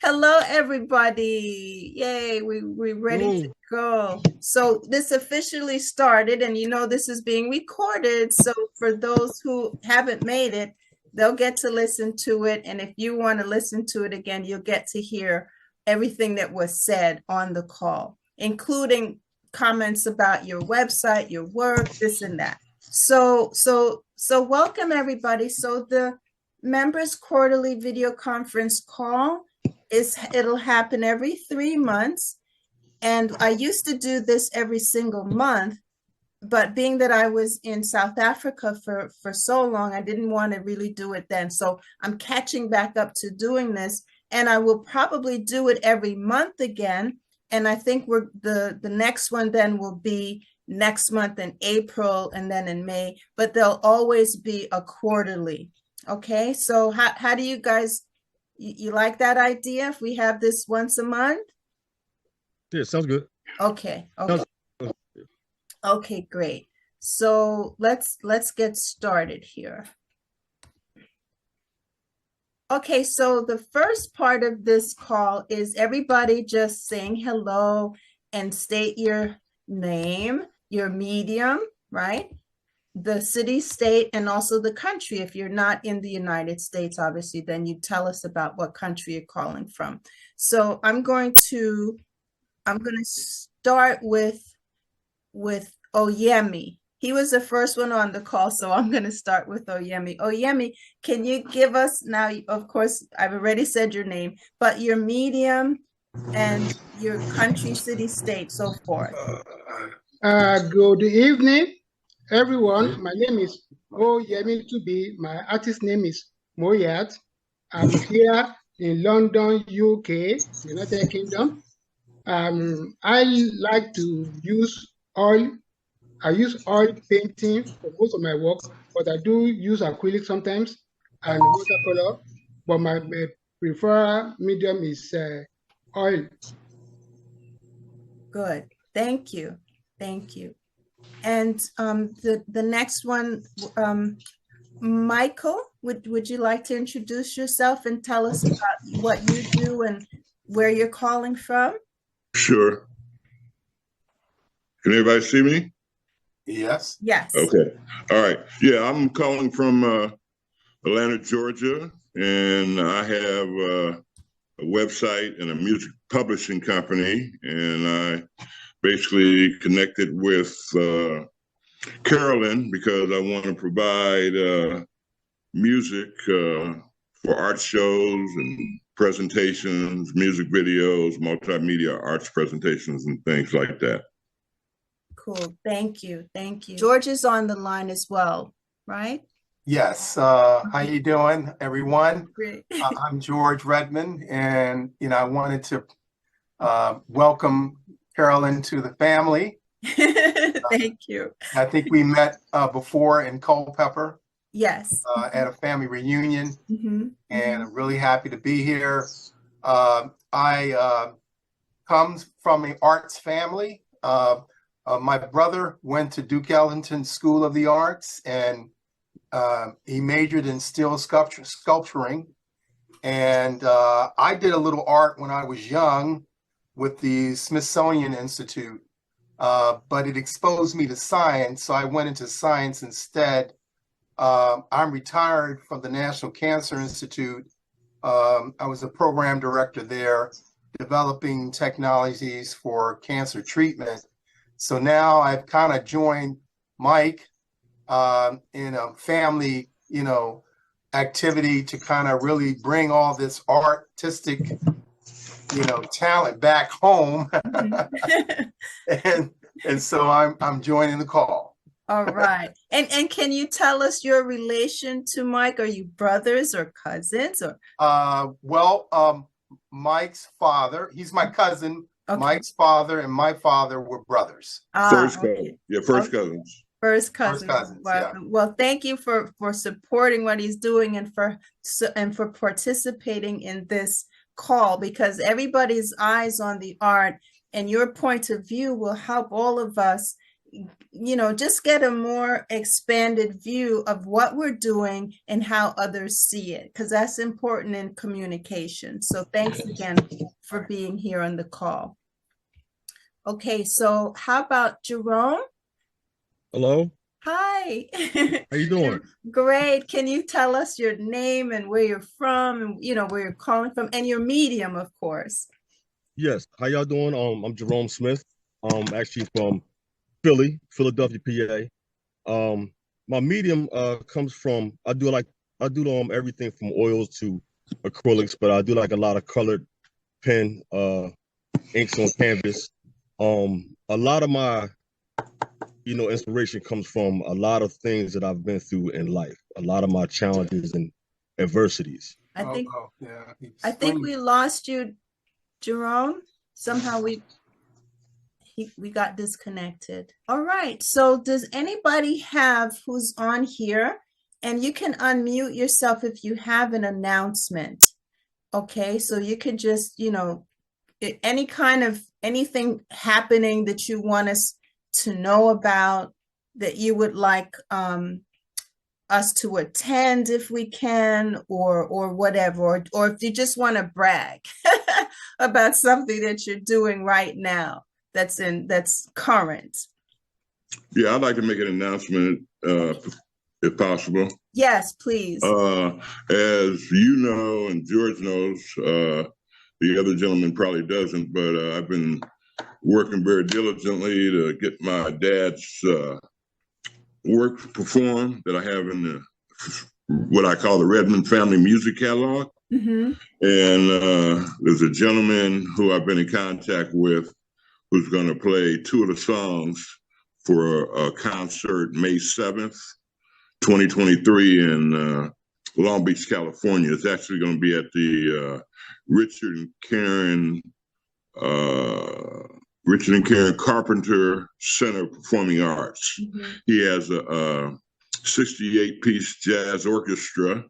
Hello, everybody. Yay, we're ready to Hey, go. So this officially started, and this is being recorded. So for those who haven't made it, they'll get to listen to it. And if you want to listen to it again, you'll get to hear everything that was said on the call, including comments about your website, your work, this and that. So welcome everybody. So the members quarterly video conference call it'll happen every 3 months. And I used to do this every single month, but being that I was in South Africa for so long, I didn't want to really do it then. So I'm catching back up to doing this, and I will probably do it every month again. And I think the next one then will be next month in April and then in May, but they'll always be a quarterly. Okay, so how do you guys, you like that idea if we have this once a month? yeah, sounds good. Okay, okay. Sounds good. Okay, great. So let's get started here. Okay, so the first part of this call is everybody just saying hello and state your name, your medium, right? The city, state, and also the country. If you're not in the United States, obviously, then you tell us about what country you're calling from. So I'm going to start with Oyemi. He was the first one on the call, so I'm going to start with Oyemi. Oyemi, can you give us now, of course, I've already said your name, but your medium and your country, city, state, so forth. Good evening, everyone. My name is Oyemi Tubi. My artist name is Moyat. I'm here in London, UK, United Kingdom. I like to use oil. I use oil painting for most of my work, but I do use acrylic sometimes and watercolor. But my preferred medium is oil. Good. Thank you. Thank you. And the next one, Michael, would you like to introduce yourself and tell us about what you do and where you're calling from? Sure. Can everybody see me? Yes. Yes. Okay. All right. Yeah, I'm calling from Atlanta, Georgia, and I have a website and a music publishing company, and I basically connected with Carolyn because I want to provide music for art shows and presentations, music videos, multimedia arts presentations, and things like that. Cool. Thank you. Thank you. George is on the line as well, right? Yes. How you doing, everyone? Great. I'm George Redmond, and I wanted to welcome Carolyn to the family. Thank you. I think we met before in Culpeper. Yes. At a family reunion, and I'm really happy to be here. I come from an arts family. My brother went to Duke Ellington School of the Arts, and he majored in steel sculpturing. And I did a little art when I was young with the Smithsonian Institute, but it exposed me to science, so I went into science instead. I'm retired from the National Cancer Institute. I was a program director there, developing technologies for cancer treatment. So now I've kind of joined Mike in a family, activity to kind of really bring all this artistic, talent back home. and so I'm joining the call. All right. And can you tell us your relation to Mike? Are you brothers or cousins or? Mike's father, he's my cousin. Okay. Mike's father and my father were brothers. First Okay. cousin. Yeah, first cousins. First cousins. Yeah. Well, thank you for supporting what he's doing and for participating in this call, because everybody's eyes on the art and your point of view will help all of us just get a more expanded view of what we're doing and how others see it, because that's important in communication. So thanks again for being here on the call. Okay, so how about Jerome? Hello. Hi. How you doing? Great. Can you tell us your name and where you're from and where you're calling from and your medium, of course? Yes. How y'all doing? I'm Jerome Smith. Actually from Philadelphia, PA. My medium comes from I do everything from oils to acrylics, but I do like a lot of colored pen inks on canvas. A lot of my inspiration comes from a lot of things that I've been through in life, a lot of my challenges and adversities. I think yeah. I think we lost you, Jerome. Somehow we got disconnected. All right. So does anybody have who's on here? And you can unmute yourself if you have an announcement. Okay. So you can just, anything happening that you want us to know about, that you would like us to attend if we can, or whatever, or if you just want to brag about something that you're doing right now that's current. Yeah, I'd like to make an announcement, if possible. Yes, please. As you know, and George knows, the other gentleman probably doesn't, but I've been working very diligently to get my dad's work performed that I have in what I call the Redmond Family Music Catalog. Mm-hmm. And there's a gentleman who I've been in contact with who's going to play 2 of the songs for a concert May 7th, 2023 in Long Beach, California. It's actually going to be at the Richard and Karen Carpenter Center of Performing Arts. Mm-hmm. He has a 68-piece jazz orchestra,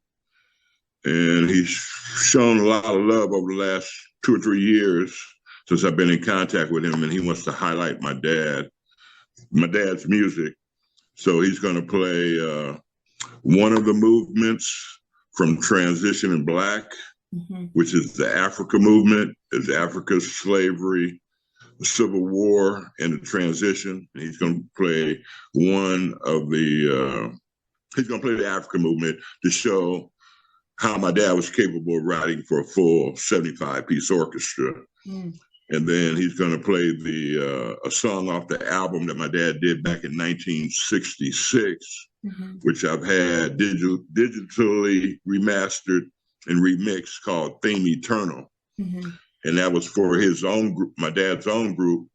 and he's shown a lot of love over the last 2 or 3 years since I've been in contact with him, and he wants to highlight my dad's music. So he's going to play one of the movements from Transition in Black, Mm-hmm. which is the Africa movement, is Africa's slavery, the Civil War, and the transition. And he's going to play he's going to play the Africa movement to show how my dad was capable of writing for a full 75-piece orchestra. Mm. And then he's going to play a song off the album that my dad did back in 1966, Mm-hmm. which I've had digitally remastered and remixed, called Theme Eternal. Mm-hmm. And that was for his own group, my dad's own group.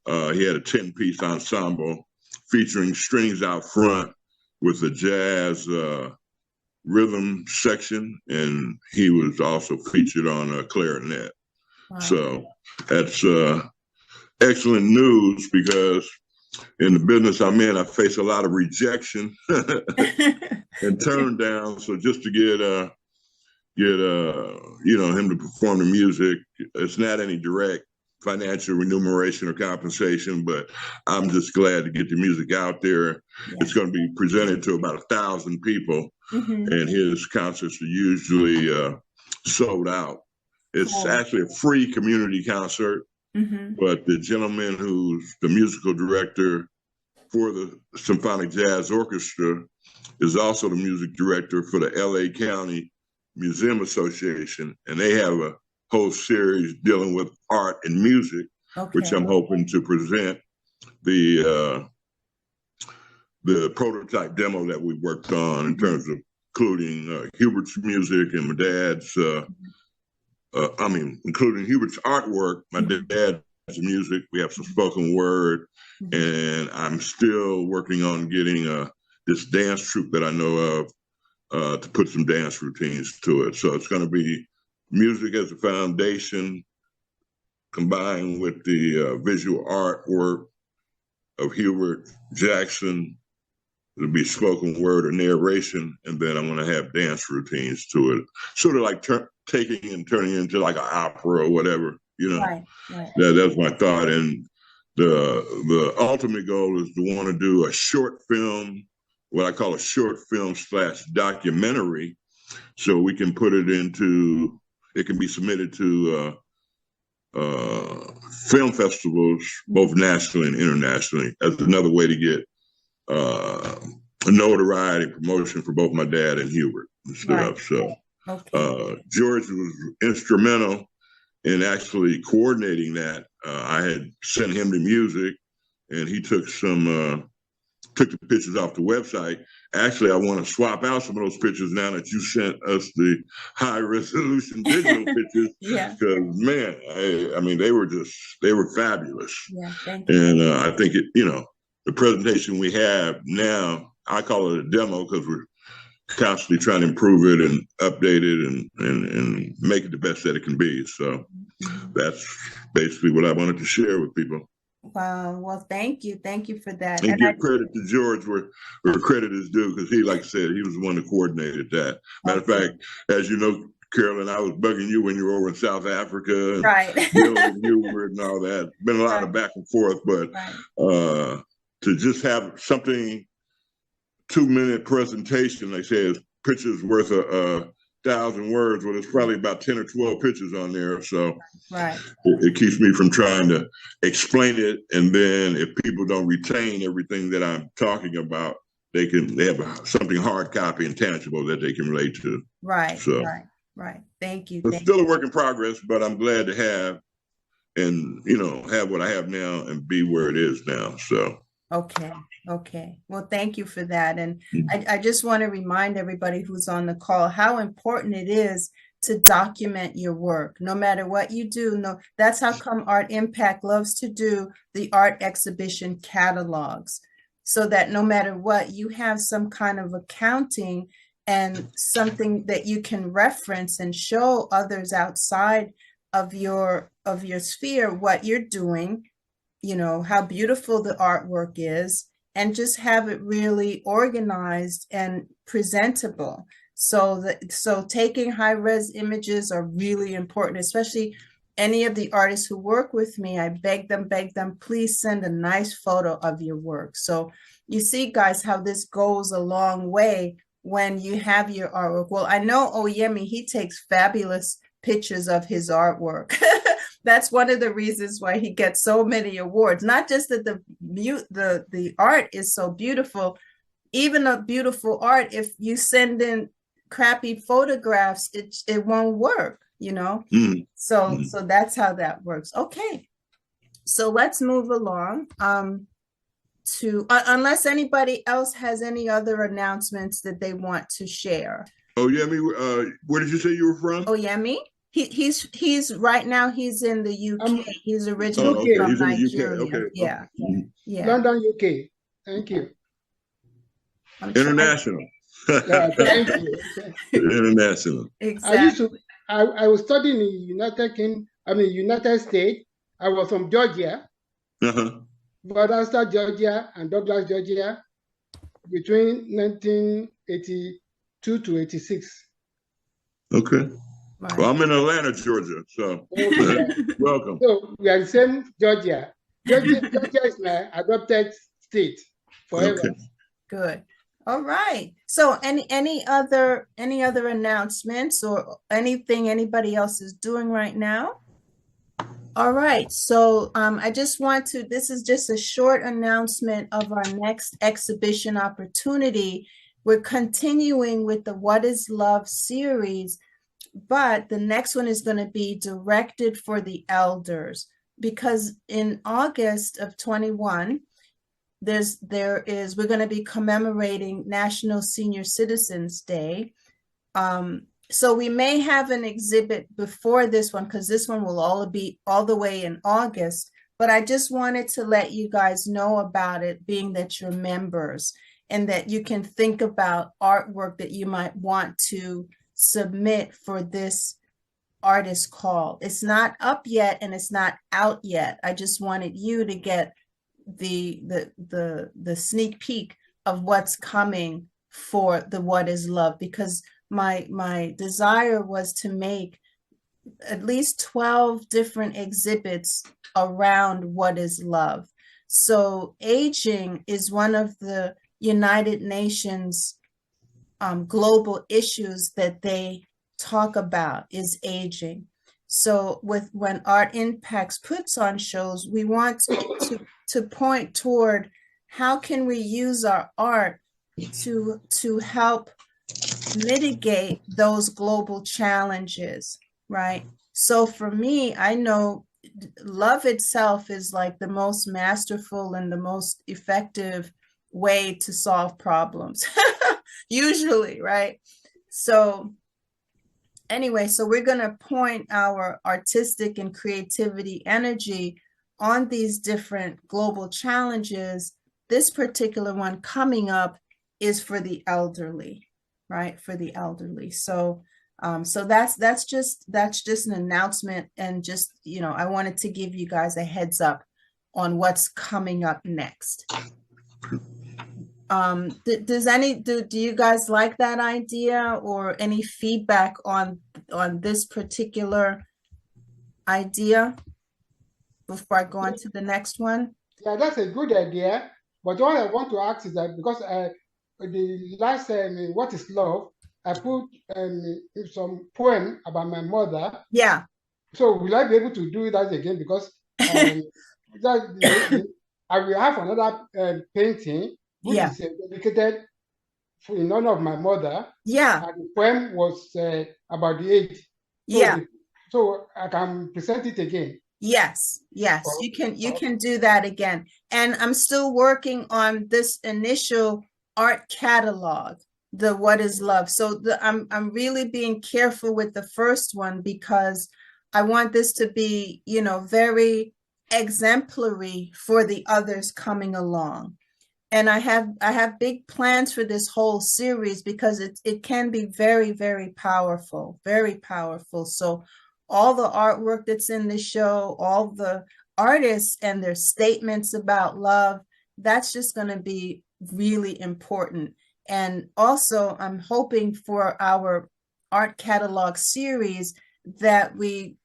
He had a 10-piece ensemble featuring strings out front with a jazz rhythm section, and he was also featured on a clarinet. Wow. So that's excellent news, because in the business I'm in, I face a lot of rejection and turn down. So just to get him to perform the music, it's not any direct financial remuneration or compensation, but I'm just glad to get the music out there. Yeah. It's going to be presented to about 1,000 people, mm-hmm. and his concerts are usually sold out. It's actually a free community concert, mm-hmm. but the gentleman who's the musical director for the Symphonic Jazz Orchestra is also the music director for the LA County Museum Association, and they have a whole series dealing with art and music, okay. which I'm hoping to present the prototype demo that we worked on in terms of including Hubert's music and my dad's, including Hubert's artwork, my dad's music. We have some spoken word, and I'm still working on getting this dance troupe that I know of to put some dance routines to it. So it's going to be music as a foundation combined with the visual artwork of Hubert Jackson. It'll be spoken word or narration, and then I'm going to have dance routines to it, sort of like taking and turning into like an opera or whatever, you know. Right. That's my thought. And the ultimate goal is to want to do a short film, what I call a short film / documentary, so we can put it into, it can be submitted to film festivals, both nationally and internationally, as another way to get notoriety promotion for both my dad and Hubert and stuff. Right. So George was instrumental in actually coordinating that. I had sent him the music, and he took the pictures off the website. Actually, I want to swap out some of those pictures now that you sent us the high resolution digital pictures. Yeah. Because man, I mean, they were fabulous. Yeah, thank you. And I think the presentation we have now, I call it a demo because we're constantly trying to improve it and update it and make it the best that it can be. So that's basically what I wanted to share with people. Wow. Well, thank you. Thank you for that. And give credit to George where credit is due, because he, like I said, he was the one that coordinated that. Matter of fact, as you know, Carolyn, I was bugging you when you were over in South Africa. And right. Hubert and all that. Been a lot of back and forth, but to just have something 2-minute presentation, they say, is pictures worth 1,000 words. Well, there's probably about 10 or 12 pictures on there. So it keeps me from trying to explain it. And then if people don't retain everything that I'm talking about, they have something hard copy and tangible that they can relate to. Right. So, right. Thank you. It's still a work in progress, but I'm glad to have have what I have now and be where it is now. So. Okay. Well, thank you for that. And I just want to remind everybody who's on the call how important it is to document your work, no matter what you do. No, that's how come Art Impact loves to do the art exhibition catalogs, so that no matter what, you have some kind of accounting and something that you can reference and show others outside of your sphere what you're doing, how beautiful the artwork is, and just have it really organized and presentable. So taking high-res images are really important, especially any of the artists who work with me. I beg them, please send a nice photo of your work. So you see, guys, how this goes a long way when you have your artwork. Well, I know Oyemi, he takes fabulous pictures of his artwork. That's one of the reasons why he gets so many awards. Not just that the art is so beautiful, even a beautiful art, if you send in crappy photographs, it won't work, So that's how that works. Okay, so let's move along to unless anybody else has any other announcements that they want to share. Oyemi, where did you say you were from? Oyemi? He's right now he's in the UK. He's originally from Nigeria. Okay. Yeah. London, UK. Thank you. International. Thank you. International. Exactly. I was studying in United States. I was from Georgia. But after Georgia and Douglas, Georgia, between 1982 to 86. Okay. Right. Well, I'm in Atlanta, Georgia, so welcome. So we are the same Georgia. Georgia is my adopted state forever. Okay. Good. All right. So any other announcements or anything anybody else is doing right now? All right. So I just want to, this is just a short announcement of our next exhibition opportunity. We're continuing with the What is Love series, but the next one is going to be directed for the elders, because in August of 21, we're going to be commemorating National Senior Citizens Day. So we may have an exhibit before this one, because this one will all be all the way in August, but I just wanted to let you guys know about it, being that you're members, and that you can think about artwork that you might want to submit for this artist call. It's not up yet and it's not out yet. I just wanted you to get the sneak peek of what's coming for the What is Love, because my desire was to make at least 12 different exhibits around what is love. So aging is one of the United Nations global issues that they talk about, is aging. So when Art Impacts puts on shows, we want to point toward how can we use our art to help mitigate those global challenges, right? So for me, I know love itself is like the most masterful and the most effective way to solve problems, usually, right? So anyway, so we're going to point our artistic and creativity energy on these different global challenges. This particular one coming up is for the elderly, right? For the elderly. So so that's just an announcement, and just, you know, I wanted to give you guys a heads up on what's coming up next. Do you guys like that idea, or any feedback on this particular idea before I go on to the next one? Yeah, that's a good idea. But what I want to ask is that because the last What is Love, I put some poem about my mother. Yeah. So will I be able to do that again? Because I will have another painting which Yeah. is dedicated in honor of my mother. Yeah. And the poem was about the age. So Yeah. So I can present it again. Yes, yes, you can do that again. And I'm still working on this initial art catalog, the What is Love. So I'm really being careful with the first one, because I want this to be, you know, very exemplary for the others coming along. And I have big plans for this whole series, because it can be very, very powerful, very powerful. So all the artwork that's in the show, all the artists and their statements about love, that's just going to be really important. And also, I'm hoping for our art catalog series that we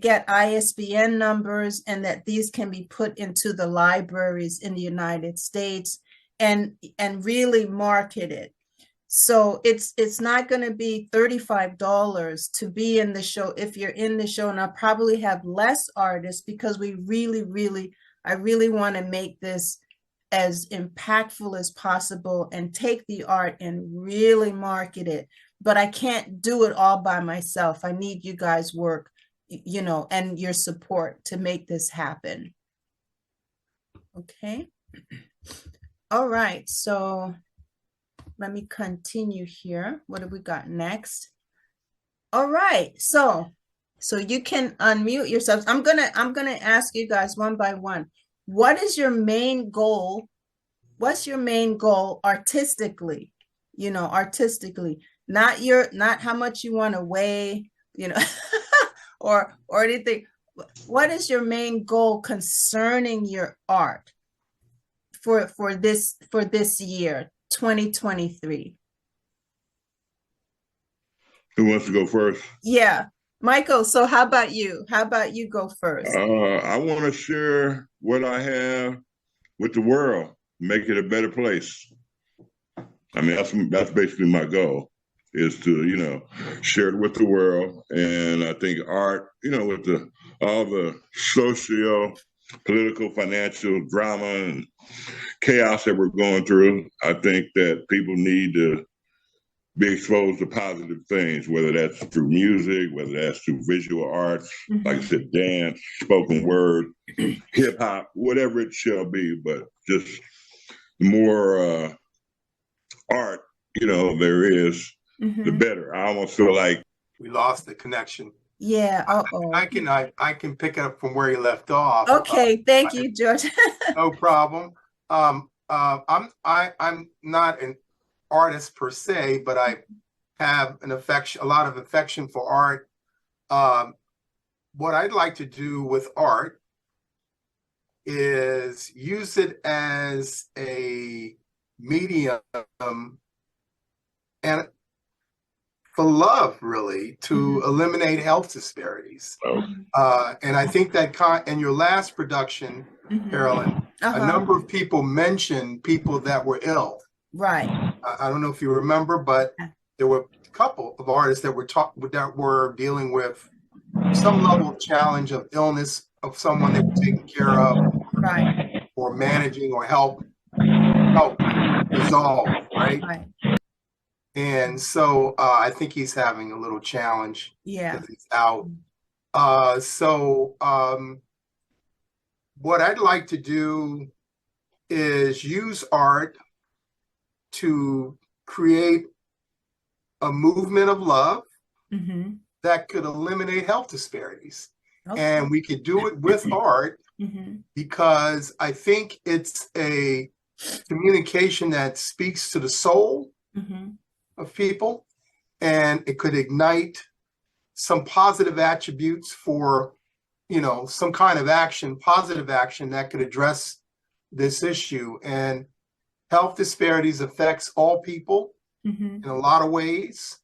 get ISBN numbers, and that these can be put into the libraries in the United States and really market it. So it's not going to be $35 to be in the show if you're in the show. And I'll probably have less artists, because I really want to make this as impactful as possible and take the art and really market it. But I can't do it all by myself. I need you guys' work, you know, and your support to make this happen. Okay. All right. So let me continue here. What have we got next? All right. So you can unmute yourselves. I'm gonna ask you guys one by one. What is your main goal? What's your main goal artistically? You know, artistically, not how much you want to weigh, you know, or anything. What is your main goal concerning your art for this year, 2023? Who wants to go first? Yeah, Michael. So how about you? How about you go first? I want to share what I have with the world, make it a better place. I mean, that's basically my goal, is to, you know, share it with the world. And I think art, you know, with all the socio political, financial drama and chaos that we're going through, I think that people need to be exposed to positive things, whether that's through music, whether that's through visual arts, like I said, dance, spoken word, hip hop, whatever it shall be, but just more art, you know, there is, the better. I almost feel like we lost the connection. Yeah. I can pick up from where you left off. Okay. Thank you, George. No problem. I'm not an artist per se, but I have a lot of affection for art. What I'd like to do with art is use it as a medium and for love, really, to eliminate health disparities. And I think that in your last production, Carolyn, a number of people mentioned people that were ill. Right. I don't know if you remember, but there were a couple of artists that were dealing with some level of challenge of illness of someone they were taking care of, right, or managing, or help resolve, right? right. And so I think he's having a little challenge. Yeah. Because he's out. What I'd like to do is use art to create a movement of love that could eliminate health disparities. Okay. And we could do it with art because I think it's a communication that speaks to the soul of people, and it could ignite some positive attributes for, some kind of action, positive action that could address this issue. And health disparities affects all people in a lot of ways,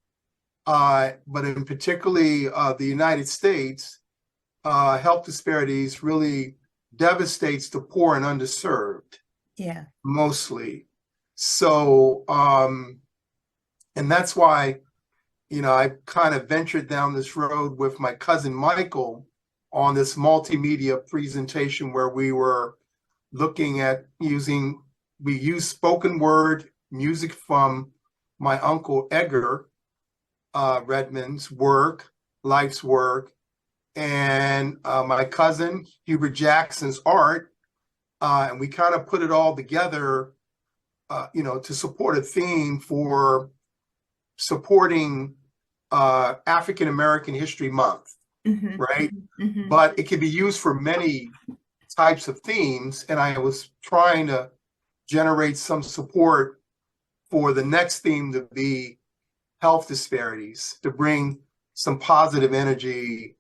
but in particularly the United States, health disparities really devastates the poor and underserved. Yeah, mostly. So, and that's why, I kind of ventured down this road with my cousin Michael on this multimedia presentation where we were looking at we used spoken word music from my uncle Edgar Redmond's life's work, and my cousin Hubert Jackson's art, and we kind of put it all together, to support a theme for supporting African American History Month, right? But it can be used for many types of themes, and I was trying to generate some support for the next theme to be health disparities, to bring some positive energy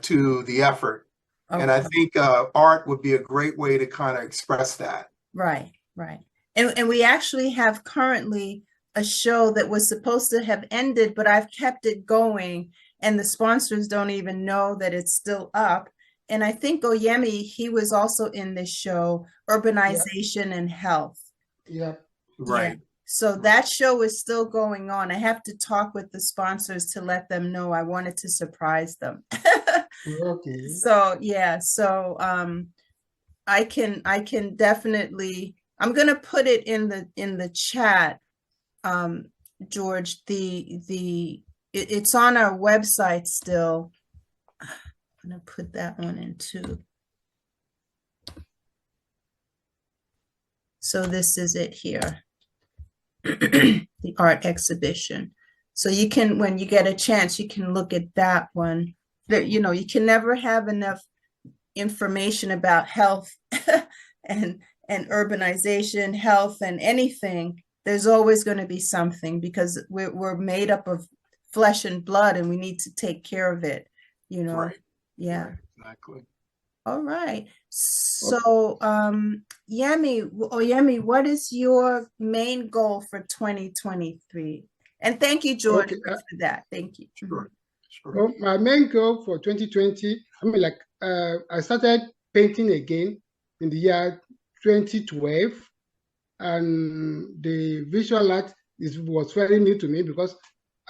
to the effort. Okay. And I think art would be a great way to kind of express that. Right, right. And we actually have currently a show that was supposed to have ended, but I've kept it going, and the sponsors don't even know that it's still up. And I think Oyemi, he was also in this show, Urbanization and Health. Yeah. Right. Yeah. So that show is still going on. I have to talk with the sponsors to let them know. I wanted to surprise them. Okay. So yeah, so I can definitely, I'm gonna put it in the chat, George. It's on our website still. I'm gonna put that one in too. So this is it here. The art exhibition. So you can, when you get a chance, you can look at that one. That, you can never have enough information about health and urbanization, health, and anything. There's always going to be something, because we're made up of flesh and blood, and we need to take care of it. Right. Yeah. Right. Exactly. All right. So, Yemi, what is your main goal for 2023? And thank you, George, for that. Thank you. Sure. Well, my main goal for 2020, I started painting again in the year 2012, and the visual art was very new to me because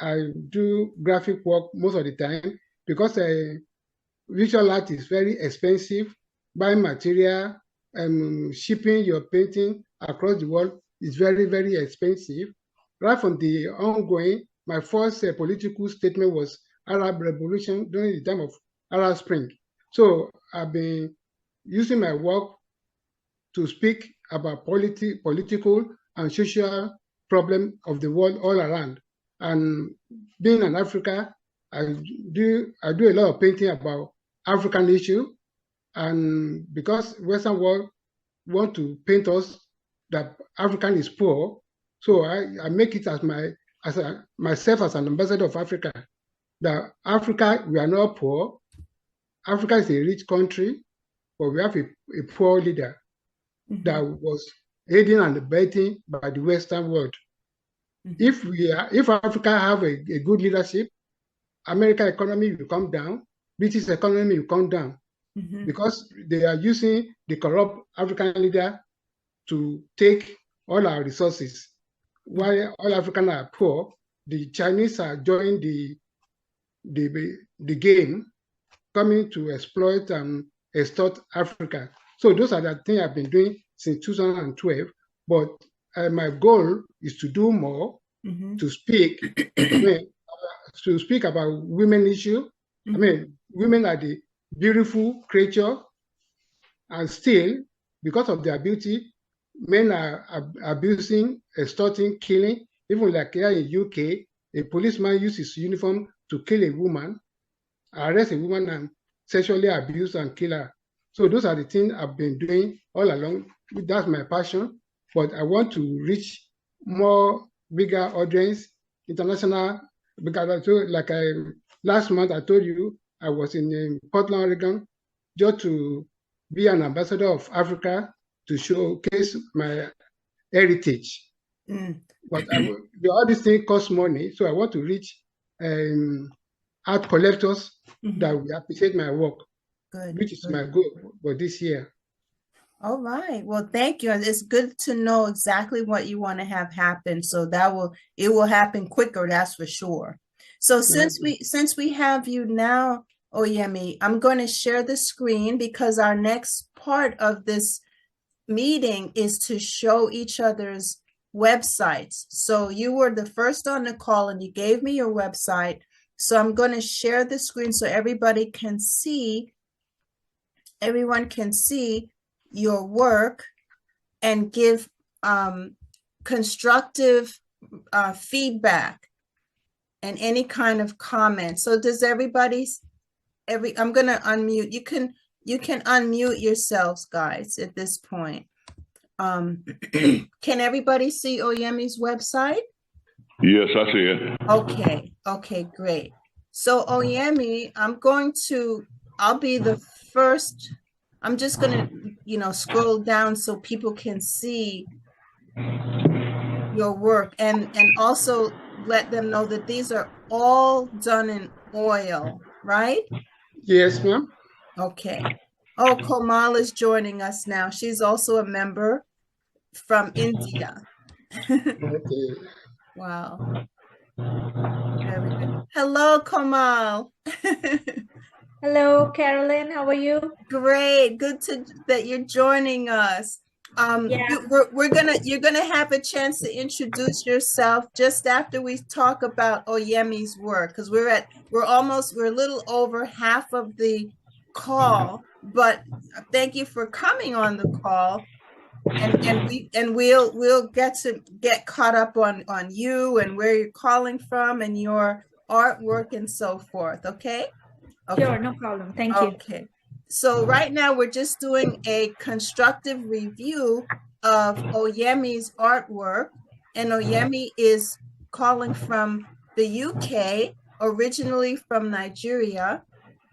I do graphic work most of the time, because visual art is very expensive. Buying material and shipping your painting across the world is very, very expensive. Right from the ongoing, my first political statement was Arab Revolution during the time of Arab Spring. So I've been using my work to speak about political and social problems of the world all around. And being in Africa, I do a lot of painting about African issue, and because Western world want to paint us that African is poor, so I make it as myself as an ambassador of Africa, that Africa, we are not poor. Africa is a rich country, but we have a poor leader that was aiding and abetting by the Western world. If Africa have a good leadership, American economy will come down, British economy will come down, because they are using the corrupt African leader to take all our resources. While all Africans are poor, the Chinese are joining the game, coming to exploit and extort Africa. So those are the things I've been doing since 2012. But my goal is to do more, to speak. To speak about women issue. Women are the beautiful creature, and still, because of their beauty, men are abusing, extorting, killing. Even like here in UK, a policeman uses his uniform to kill a woman, arrest a woman, and sexually abuse and kill her. So those are the things I've been doing all along. That's my passion. But I want to reach more bigger audience, international. Because last month I told you I was in Portland, Oregon, just to be an ambassador of Africa to showcase my heritage. But all these things cost money, so I want to reach art collectors that will appreciate my work, which is my goal for this year. All right. Well, thank you. It's good to know exactly what you want to have happen. So it will happen quicker, that's for sure. So since we have you now, Oyemi, I'm going to share the screen because our next part of this meeting is to show each other's websites. So you were the first on the call and you gave me your website. So I'm going to share the screen so everyone can see your work and give constructive feedback and any kind of comment. So does I'm going to unmute. You can unmute yourselves, guys, at this point. Can everybody see Oyemi's website? Yes, I see it. Okay, great. So Oyemi, I'll be the first. I'm just gonna, scroll down so people can see your work and also let them know that these are all done in oil, right? Yes, ma'am. Okay. Oh, Komal is joining us now. She's also a member from India. Okay. Wow. Very good. Hello, Komal. Hello, Carolyn. How are you? Great. Good that you're joining us. Yeah. You're gonna have a chance to introduce yourself just after we talk about Oyemi's work, because we're a little over half of the call, but thank you for coming on the call. And we'll get caught up on you and where you're calling from and your artwork and so forth. Okay. Sure, no problem. Thank you. Okay. So right now we're just doing a constructive review of Oyemi's artwork, and Oyemi is calling from the UK, originally from Nigeria,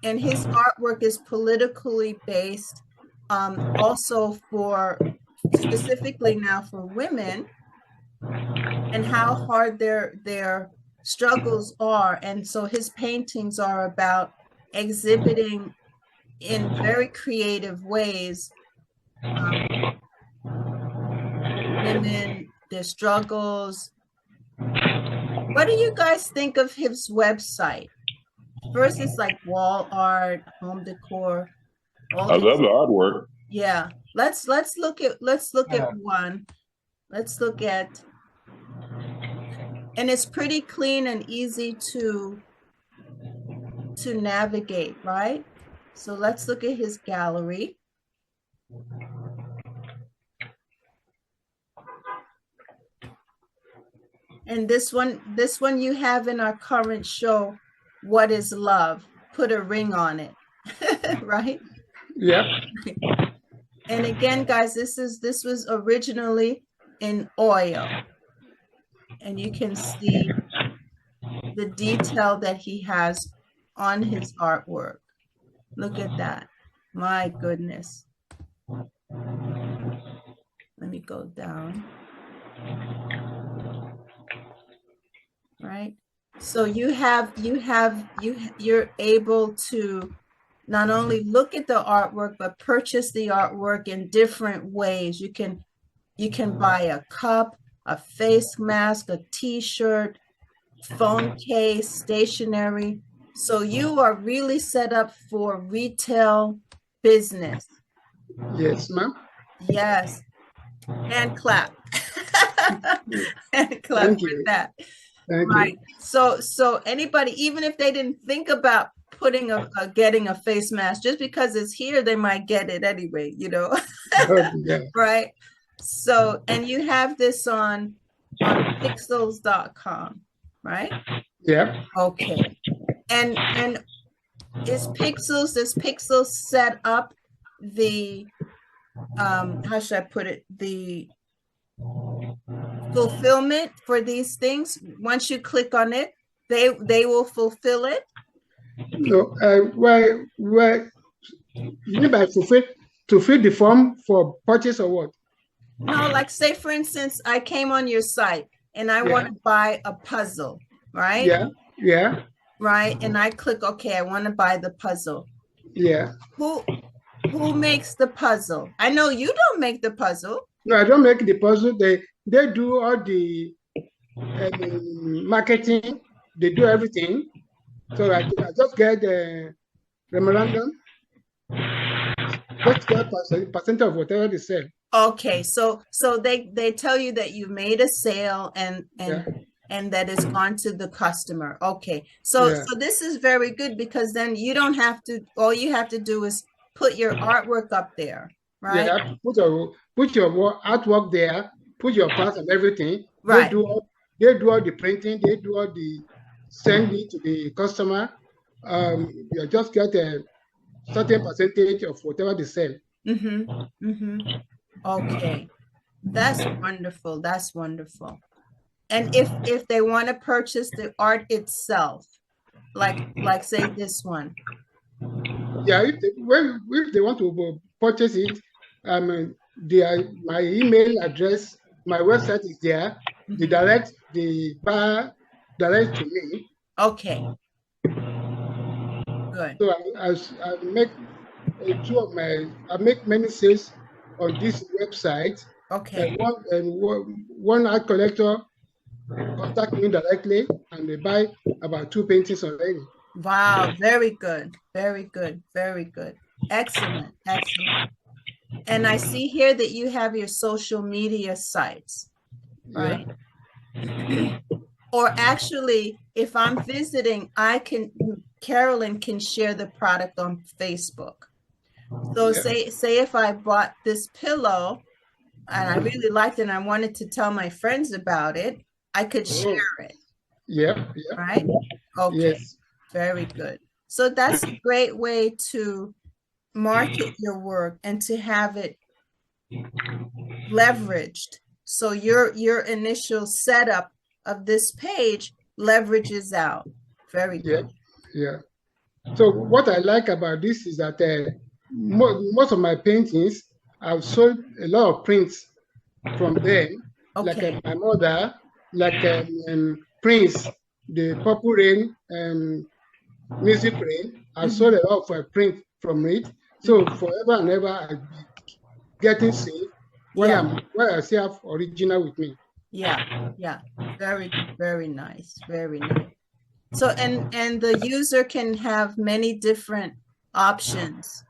and his artwork is politically based, also specifically now for women and how hard their struggles are. And so his paintings are about exhibiting in very creative ways women, their struggles. What do you guys think of his website? First, it's like wall art, home decor. I love the artwork. Yeah, let's look at one. Let's look at, and it's pretty clean and easy to navigate, right? So let's look at his gallery. And this one you have in our current show, What is Love? Put a ring on it, right? Yeah. And again, guys, this was originally in oil. And you can see the detail that he has on his artwork. Look at that. My goodness. Let me go down. So you're able to not only look at the artwork, but purchase the artwork in different ways. You can buy a cup, a face mask, a t-shirt, phone case, stationery. So you are really set up for retail business. Yes, ma'am. Yes. Hand clap. Hand clap Thank for you. that. Thank Right. you. So anybody, even if they didn't think about putting getting a face mask, just because it's here, they might get it anyway, you know. Yeah. Right. So, and you have this on pixels.com, right? Yeah. Okay. And does Pixels set up the how should I put it, the fulfillment for these things? Once you click on it, they will fulfill it. No, why you mean by to fill the form for purchase or what? No, like say for instance, I came on your site and I want to buy a puzzle, right? Yeah, yeah, Right. And I click, okay, I want to buy the puzzle. yeah. Who makes the puzzle? I know you don't make the puzzle. No, I don't make the puzzle. They do all the marketing. They do everything. So I just get the memorandum. Just get percent of whatever they sell. Okay, so they tell you that you made a sale and that it's gone to the customer. Okay, so this is very good because then you don't have to. All you have to do is put your artwork up there, right? Yeah, put your artwork there. Put your parts and everything. Right. They do all the printing. They do all the send it to the customer. You just get a certain percentage of whatever they sell. Okay, that's wonderful. That's wonderful. And if they want to purchase the art itself, like say this one. Yeah, if they want to purchase it, my email address, my website is there. They direct the buyer direct to me. Okay. Good. So I make I make many sales on this website. Okay. One art collector contact me directly and they buy about 2 paintings already. Wow, very good. Very good. Very good. Excellent. Excellent. And I see here that you have your social media sites, right? Yeah. Or actually, if I'm visiting, Carolyn can share the product on Facebook. So say if I bought this pillow and I really liked it and I wanted to tell my friends about it, I could share it. Yeah. Right? Okay. Yes. Very good. So that's a great way to market your work and to have it leveraged. So your initial setup of this page leverages out. Very good. Yeah. So what I like about this is that most of my paintings, I've sold a lot of prints from them. Okay. Like my mother, like Prince, the Purple Rain music rain. I sold a lot of print from it. So forever and ever, I'll be getting saved when I still have original with me. Yeah. Very, very nice. Very nice. So and the user can have many different options.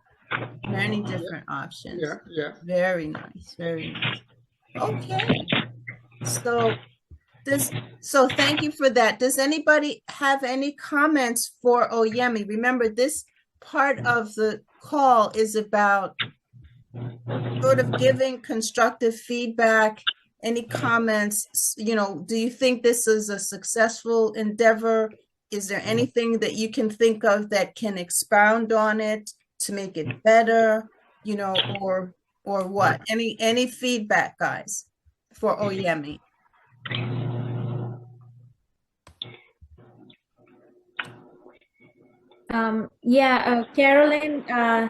Many different options. Yeah. Very nice. Very nice. Okay. So thank you for that. Does anybody have any comments for Oyemi? Remember, this part of the call is about sort of giving constructive feedback. Any comments? You know, do you think this is a successful endeavor? Is there anything that you can think of that can expound on it to make it better? You know, or what? Any feedback, guys, for Oyemi? Carolyn, I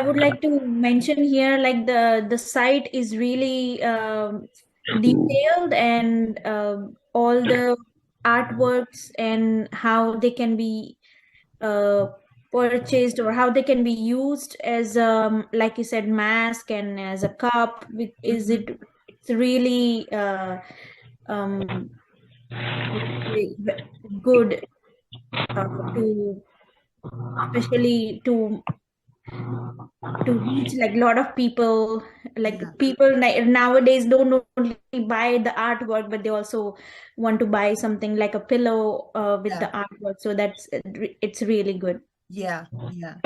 would like to mention here, like the site is really detailed, and all the artworks and how they can be purchased, or how they can be used as like you said, mask and as a cup. Is it, it's really um good to, especially to reach like a lot of people, like Yeah. people nowadays don't only buy the artwork, but they also want to buy something like a pillow with the Yeah. artwork. So that's, it's really good. Yeah. Yeah.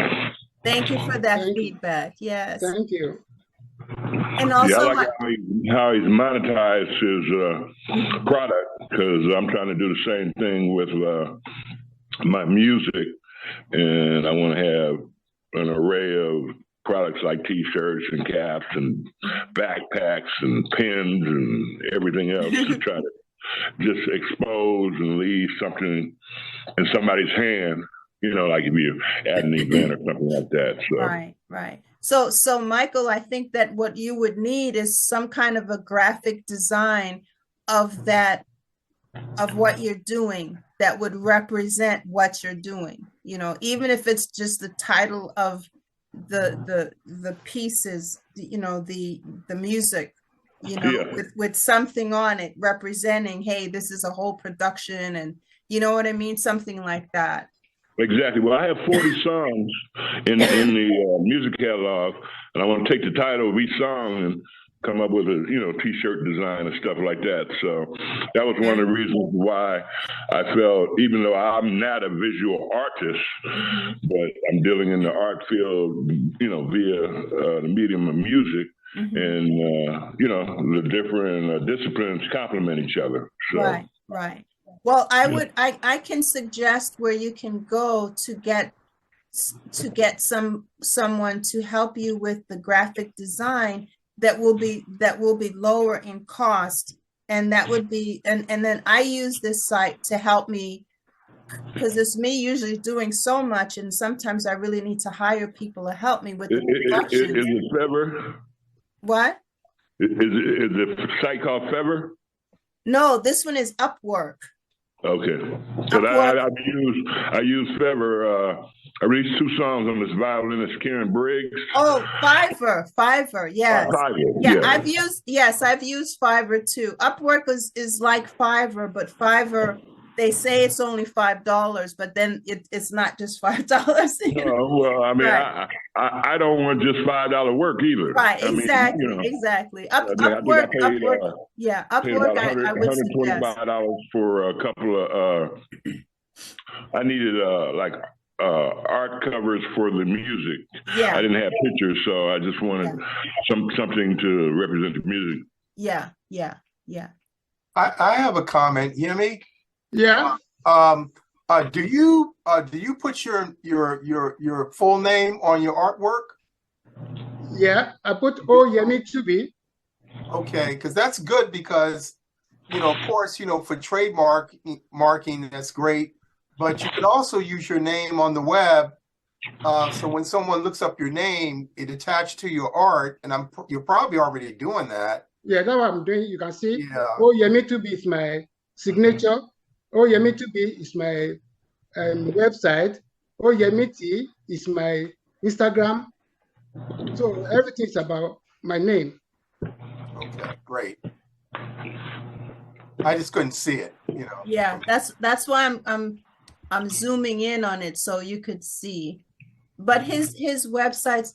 Thank you for that Thank you. feedback. Yes. Thank you. And Yeah, I also like my, how he's monetized his product, because I'm trying to do the same thing with my music, and I want to have an array of products like T-shirts and caps and backpacks and pins and everything else to try to just expose and leave something in somebody's hand. You know, like if you at an event or something like that. So. right, right. So Michael, I think that what you would need is some kind of a graphic design of that, of what you're doing, that would represent what you're doing. You know, even if it's just the title of the pieces, you know, the music, you know, Yeah. with something on it representing, hey, this is a whole production, and you know what I mean, something like that. Exactly. Well, I have 40 songs in the music catalog, and I want to take the title of each song and come up with a T-shirt design and stuff like that. So that was one of the reasons why I felt, even though I'm not a visual artist, but I'm dealing in the art field, via the medium of music, and the different disciplines complement each other. So. Right, right. Well, I can suggest where you can go to get someone to help you with the graphic design that will be lower in cost, and that would be, and then I use this site to help me, because it's me usually doing so much, and sometimes I really need to hire people to help me with the production. Is it Fever? What? Is the site called Fever? No, this one is Upwork. Okay. So I use Fever. I released 2 songs on this violinist Karen Briggs. Oh, Fiverr, yes. Fiverr, yeah. I've used Fiverr too. Upwork is like Fiverr, but Fiverr, they say it's only $5, but then it's not just $5. No, well, I mean, right. I don't want just $5 work either. Right, exactly, I mean, exactly. Upwork, Upwork, yeah, Upwork. I would $125 for a couple of. I needed art covers for the music. Yeah, I didn't have pictures, so I just wanted something to represent the music. Yeah. I have a comment, Yemi. Yeah. Do you put your full name on your artwork? Yeah, I put Yemi to be. Okay, because that's good, because of course, for trademark marking, that's great, but you can also use your name on the web. So when someone looks up your name, it attached to your art, and you're probably already doing that. Yeah, that's what I'm doing. You can see. Yeah. Yemi to be is my signature. Yemi to be is my website. Yemi T is my Instagram. So everything's about my name. Okay, great. I just couldn't see it, Yeah, that's why I'm zooming in on it so you could see. But his websites,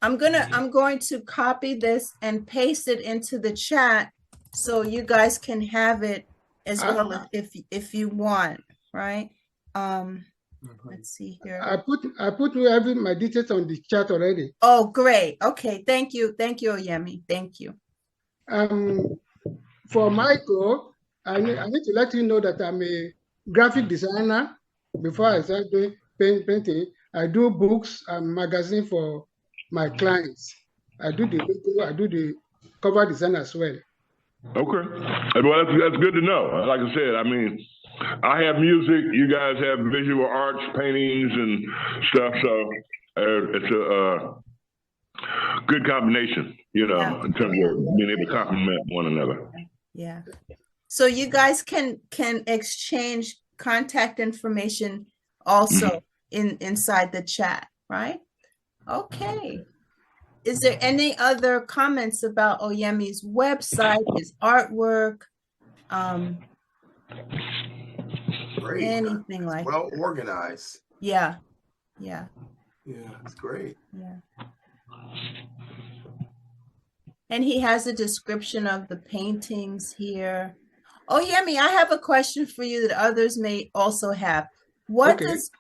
I'm going to copy this and paste it into the chat so you guys can have it as well if you want, right? Let's see here. I put my details on the chat already. Oh, great. Okay, thank you, Oyemi. Thank you. For Michael, I need to let you know that I'm a graphic designer. Before I start doing painting, I do books and magazine for my clients. I do the cover design as well. Okay. Well, that's good to know. Like I said, I mean, I have music. You guys have visual arts, paintings, and stuff. So it's a good combination, in terms of being able to complement one another. Yeah. So you guys can exchange contact information also inside the chat, right? Okay. Is there any other comments about Oyemi's website, his artwork, Great. anything like Well organized. Yeah, yeah, Yeah, it's great. yeah. And he has a description of the paintings here. Oyemi, I have a question for you that others may also have. What Okay. does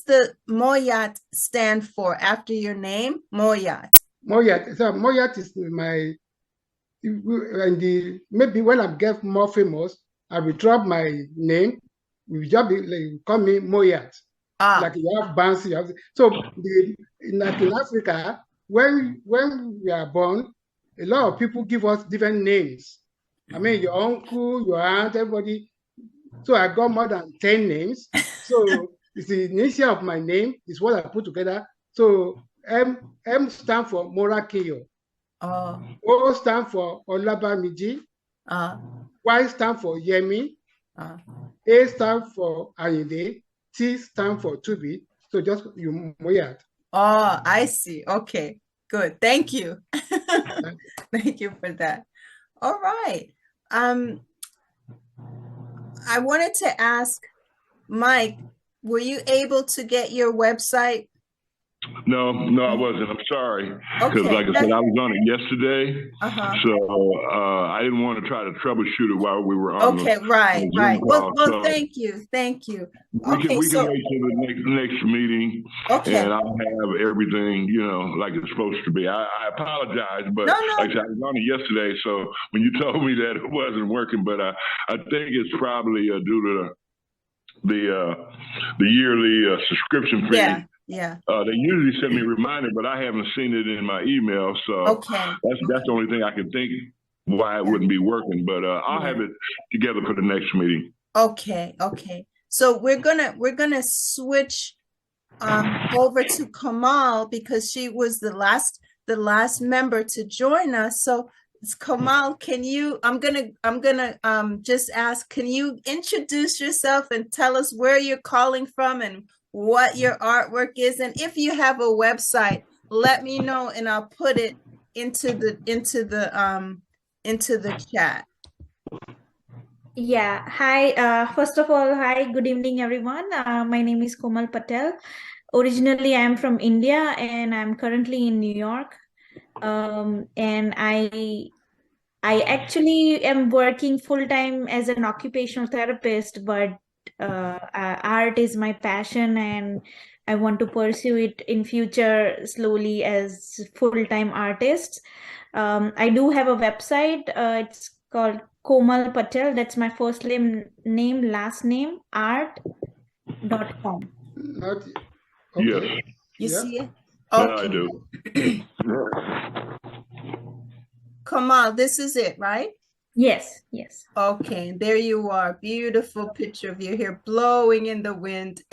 the Moyat stand for after your name? Moyat. Moyat. So Moyat is my, maybe when I get more famous, I will drop my name. We just be like, call me Moyat. Like you have bands, so like in Africa, when we are born, a lot of people give us different names. I mean, your uncle, your aunt, everybody. So I got more than 10 names. So it's the initial of my name is what I put together. So M stand for Morakiyo. O stand for Olabamiji. Y stand for Yemi. A stand for Ayinde. T stand for Tubi. So just you Moyat. Oh, I see. Okay, good. Thank you. Thank you for that. All right. I wanted to ask Mike, were you able to get your website? No, I wasn't. I'm sorry. Because Okay. like I said, I was on it yesterday. So I didn't want to try to troubleshoot it while we were on Okay, the right. call. Well, So thank you. we can wait till the next meeting, and I'll have everything, like it's supposed to be. I apologize, but No. like I said, I was on it yesterday. So when you told me that it wasn't working, but I think it's probably due to the yearly subscription fee. Yeah. They usually send me a reminder, but I haven't seen it in my email. So that's the only thing I can think why it wouldn't be working. But I'll have it together for the next meeting. Okay. So we're gonna switch over to Kamal because she was the last member to join us. So Kamal, I'm gonna just ask, can you introduce yourself and tell us where you're calling from and what your artwork is? And if you have a website, let me know and I'll put it into the chat. Yeah. Hi. First of all, hi. Good evening, everyone. My name is Komal Patel. Originally, I'm from India and I'm currently in New York. And I actually am working full-time as an occupational therapist, but art is my passion and I want to pursue it in future slowly as full-time artist. I do have a website. It's called Komal Patel. That's my first name, last name, art.com. Okay. Yes. You see it? Okay. I do. Kamal, this is it, right? Yes. Okay, there you are. Beautiful picture of you here blowing in the wind.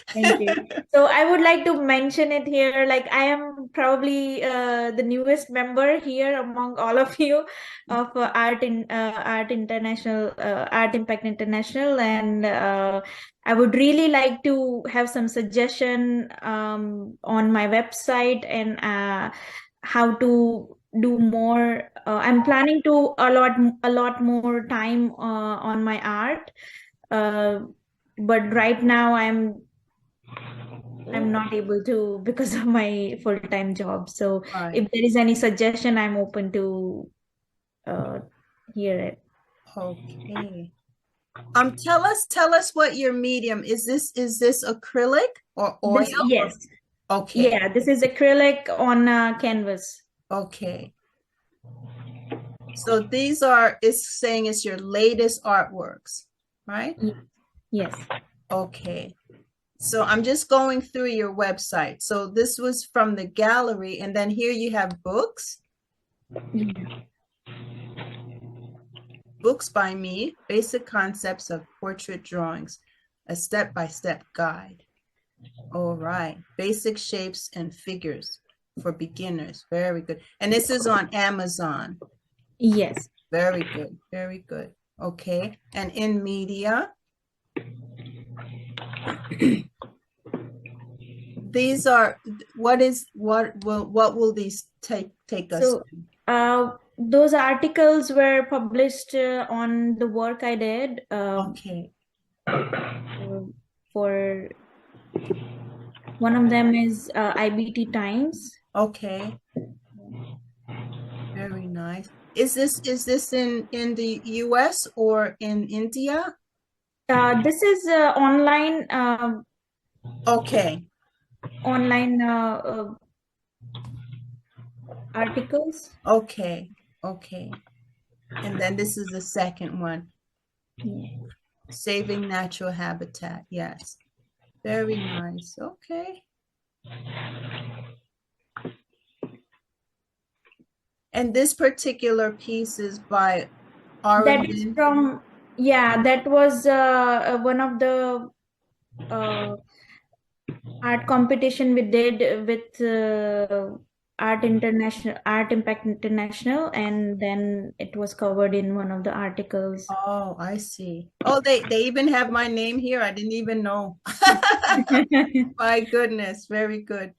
Thank you. So I would like to mention it here, like I am probably the newest member here among all of you of Art International, Art Impact International, and I would really like to have some suggestion on my website and how to do more. I'm planning to a lot more time on my art, but right now I'm not able to because of my full-time job. So if there is any suggestion, I'm open to hear it. Okay. Tell us what your medium is. This acrylic or oil? Yes. Okay. Yeah, this is acrylic on canvas. Okay. So it's saying it's your latest artworks, right? Yes. Okay. So I'm just going through your website. So this was from the gallery, and then here you have books. Books by me, basic concepts of portrait drawings, a step-by-step guide. All right, basic shapes and figures for beginners. Very good. And this is on Amazon. Yes. Very good. Very good. Okay. And in media, these are what will these take us So, those articles were published on the work I did Okay. for one of them is IBT Times. Okay. Very nice. Is this in the US or in India? This is online Okay. articles. Okay. Okay. And then this is the second one. Saving natural habitat. Yes. Very nice. Okay. And this particular piece is by That is Aravind. from, yeah, that was one of the art competition we did with Art Impact International, and then it was covered in one of the articles. Oh, I see. Oh, they even have my name here. I didn't even know. My goodness, very good.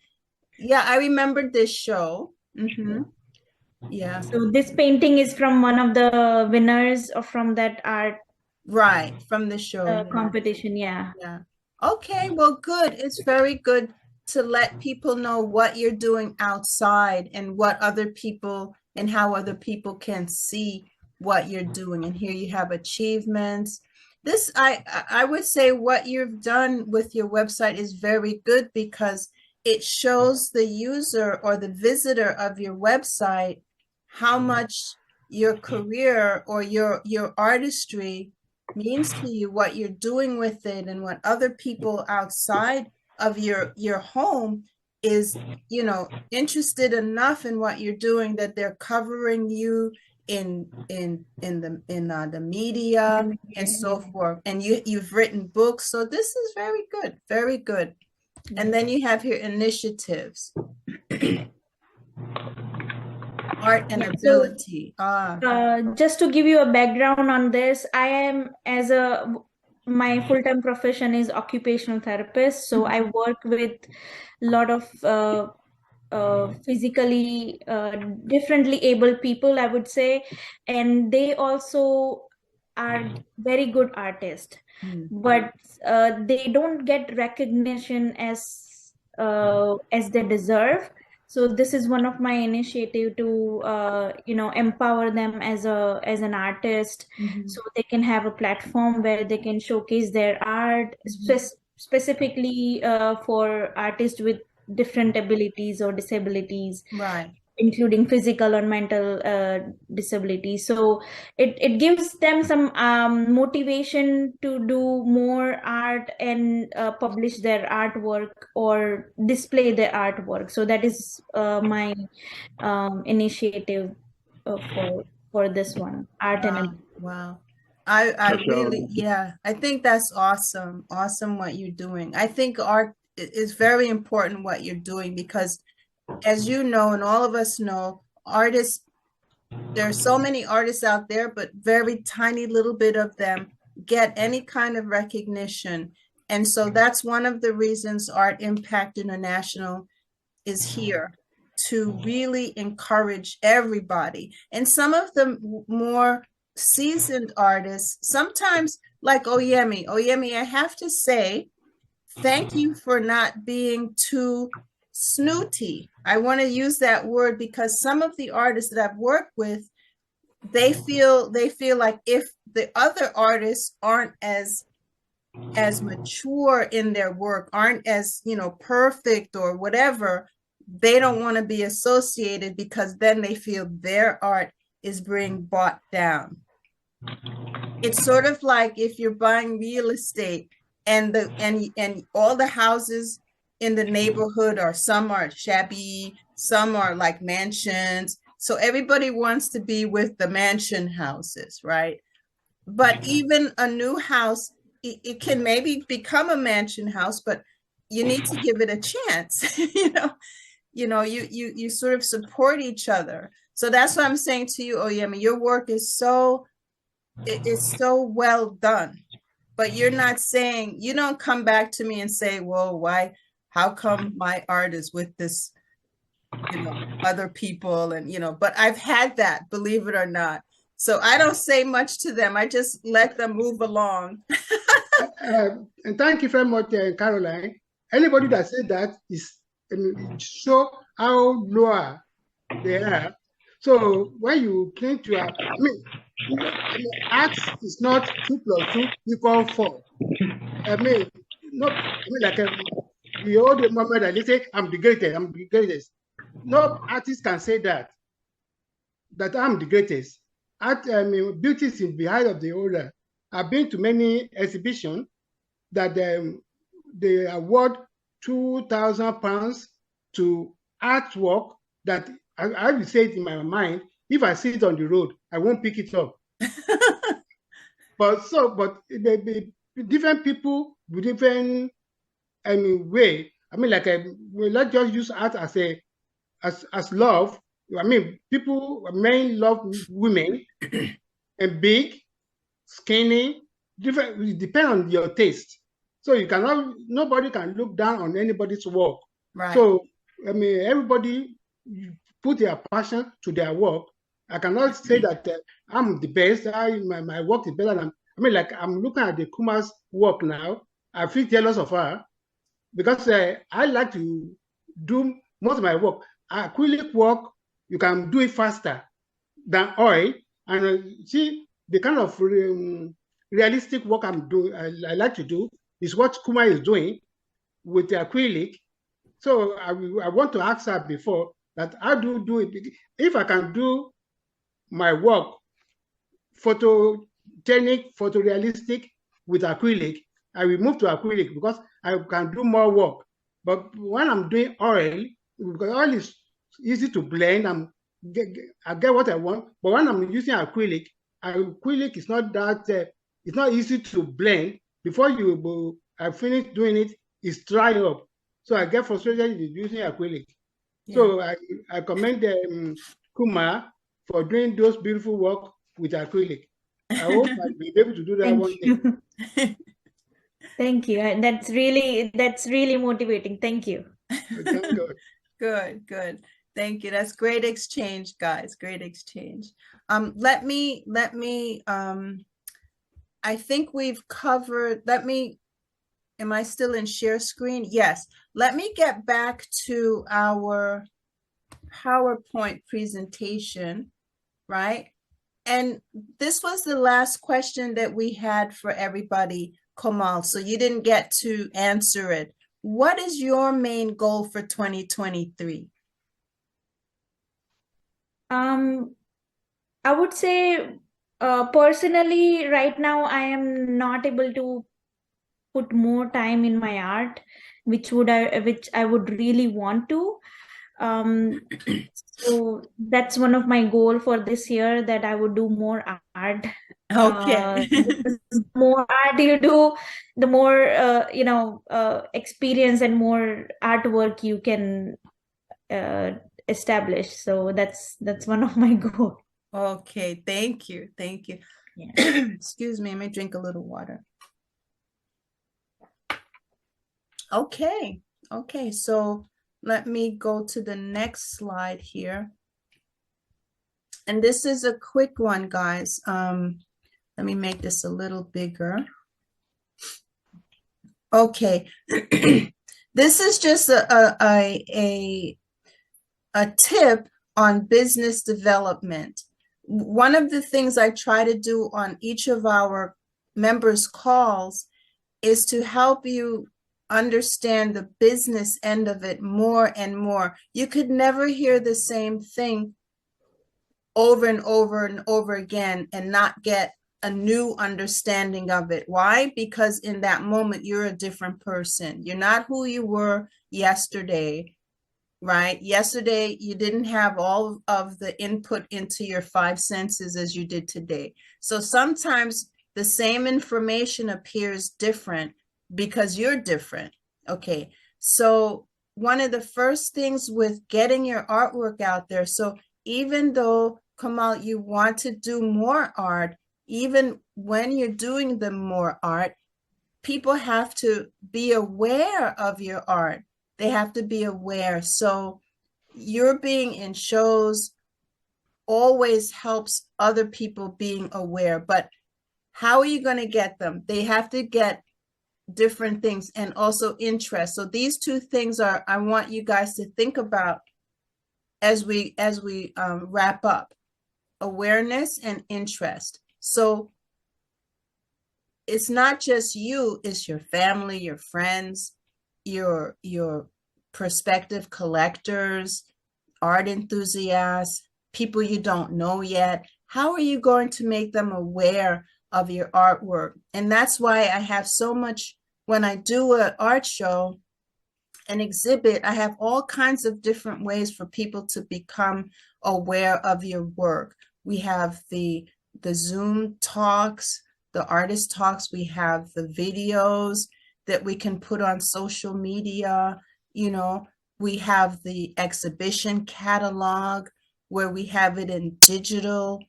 Yeah, I remember this show. Yeah, So this painting is from one of the winners of from that art right, from the show. Yeah. competition. Yeah. Yeah. Okay, well, good. It's very good to let people know what you're doing outside and what other people and how other people can see what you're doing. And here you have achievements. This, I would say what you've done with your website is very good because it shows the user or the visitor of your website how much your career or your artistry means to you, what you're doing with it, and what other people outside of your home is, interested enough in what you're doing that they're covering you in the media and so forth. And you've written books, so this is very good, very good. And then you have your initiatives. Art and ability. Just to give you a background on this, I am my full-time profession is occupational therapist. So I work with a lot of physically differently abled people, I would say, and they also are very good artists, but they don't get recognition as they deserve. So this is one of my initiative to empower them as an artist, so they can have a platform where they can showcase their art, specifically for artists with different abilities or disabilities, Right. including physical or mental disabilities. So it gives them some motivation to do more art and publish their artwork or display their artwork. So that is my initiative for this one, art and Wow. I That's really, yeah, I think that's awesome. Awesome what you're doing. I think art is very important what you're doing because as you know, and all of us know, artists, there are so many artists out there, but very tiny little bit of them get any kind of recognition. And so that's one of the reasons Art Impact International is here, to really encourage everybody. And some of the more seasoned artists, sometimes like Oyemi, I have to say, thank you for not being too snooty. I want to use that word because some of the artists that I've worked with, they feel like if the other artists aren't as mature in their work, aren't as, perfect or whatever, they don't want to be associated because then they feel their art is being bought down. It's sort of like if you're buying real estate and all the houses in the neighborhood some are shabby, some are like mansions. So everybody wants to be with the mansion houses, right? But even a new house, it can maybe become a mansion house, but you need to give it a chance. You sort of support each other. So that's what I'm saying to you, Oyemi. Your work is so well done. But you're not saying, you don't come back to me and say, well, why, how come my art is with this, other people, and but I've had that, believe it or not. So I don't say much to them. I just let them move along. And thank you very much, Caroline. Anybody that said that is show how lower they are. So when you claim to have, art is not 2 + 2 = 4. Like the old moment that they say, I'm the greatest. No artist can say that I'm the greatest. Beauty is in behind of the older. I've been to many exhibitions that they award £2,000 to artwork that I will say it in my mind. If I see it on the road, I won't pick it up. But different people with different way. Let's just use art as love. Men love women and big, skinny, different. It depends on your taste. So nobody can look down on anybody's work. Right. So everybody put their passion to their work. I cannot say that I'm the best. My work is better than. I'm looking at the Kuma's work now. I feel jealous of her because I like to do most of my work. Acrylic work, you can do it faster than oil. And see, the kind of realistic work I like to do is what Kuma is doing with the acrylic. So I want to ask her before that how do it. If I can do my work photogenic, photorealistic with acrylic, I will move to acrylic because I can do more work. But when I'm doing oil, because oil is easy to blend, I get what I want. But when I'm using acrylic is not that, it's not easy to blend. Before I finish doing it, it's dry up. So I get frustrated using acrylic. Yeah. So I commend Kuma for doing those beautiful work with acrylic. I hope I'll be able to do that one day. Thank you. That's really motivating. Thank you. Thank God. Good. Thank you. That's great exchange, guys. Great exchange. Let me I think we've covered, am I still in share screen? Yes. Let me get back to our PowerPoint presentation, right? And this was the last question that we had for everybody, Kamal, so you didn't get to answer it. What is your main goal for 2023? I would say personally, right now, I am not able to put more time in my art, which I would really want to. So that's one of my goal for this year, that I would do more art. Okay. The more art you do, the more experience and more artwork you can establish. So that's one of my goals. Okay, thank you. Yeah. Excuse me, let me drink a little water. Okay, so let me go to the next slide here. And this is a quick one, guys. Let me make this a little bigger. Okay. This is just a tip on business development. One of the things I try to do on each of our members' calls is to help you understand the business end of it more and more. You could never hear the same thing over and over and over again and not get a new understanding of it. Why? Because in that moment, you're a different person. You're not who you were yesterday, right? Yesterday, you didn't have all of the input into your 5 senses as you did today. So sometimes the same information appears different because you're different. Okay, so one of the first things with getting your artwork out there, so even though, Kamal, you want to do more art, even when you're doing the more art, people have to be aware of your art. They have to be aware. So you're being in shows always helps other people being aware. But how are you going to get them? They have to get different things and also interest. So these two things are, I want you guys to think about as we wrap up: awareness and interest. So it's not just you, it's your family, your friends, your prospective collectors, art enthusiasts, people you don't know yet. How are you going to make them aware of your artwork? And that's why I have so much, when I do an art show, an exhibit, I have all kinds of different ways for people to become aware of your work. We have the Zoom talks, the artist talks, we have the videos that we can put on social media, you know, we have the exhibition catalog where we have it in digital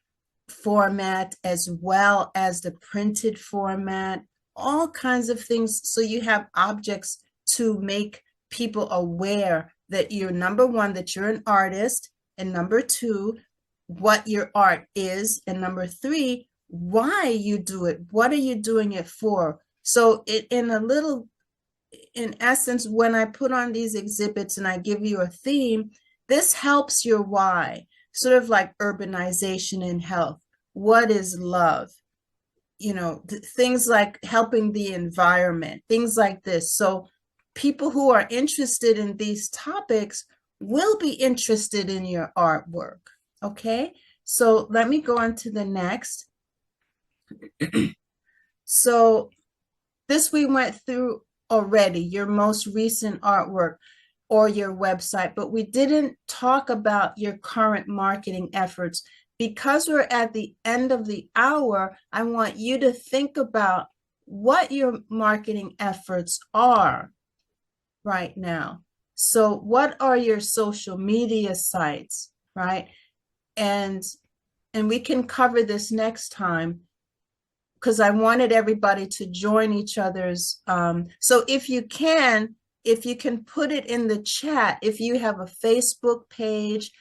format as well as the printed format, all kinds of things. So you have objects to make people aware that you're, number one, that you're an artist, and number two, what your art is, and number three, why you do it. What are you doing it for? So in essence, when I put on these exhibits and I give you a theme, this helps your why, sort of like urbanization and health. What is love? You know, things like helping the environment, things like this. So people who are interested in these topics will be interested in your artwork. Okay, so let me go on to the next. So this we went through already, your most recent artwork or your website, but we didn't talk about your current marketing efforts. Because we're at the end of the hour, I want you to think about what your marketing efforts are right now. So what are your social media sites, right? And we can cover this next time, because I wanted everybody to join each other's. So if you can put it in the chat, if you have a Facebook page,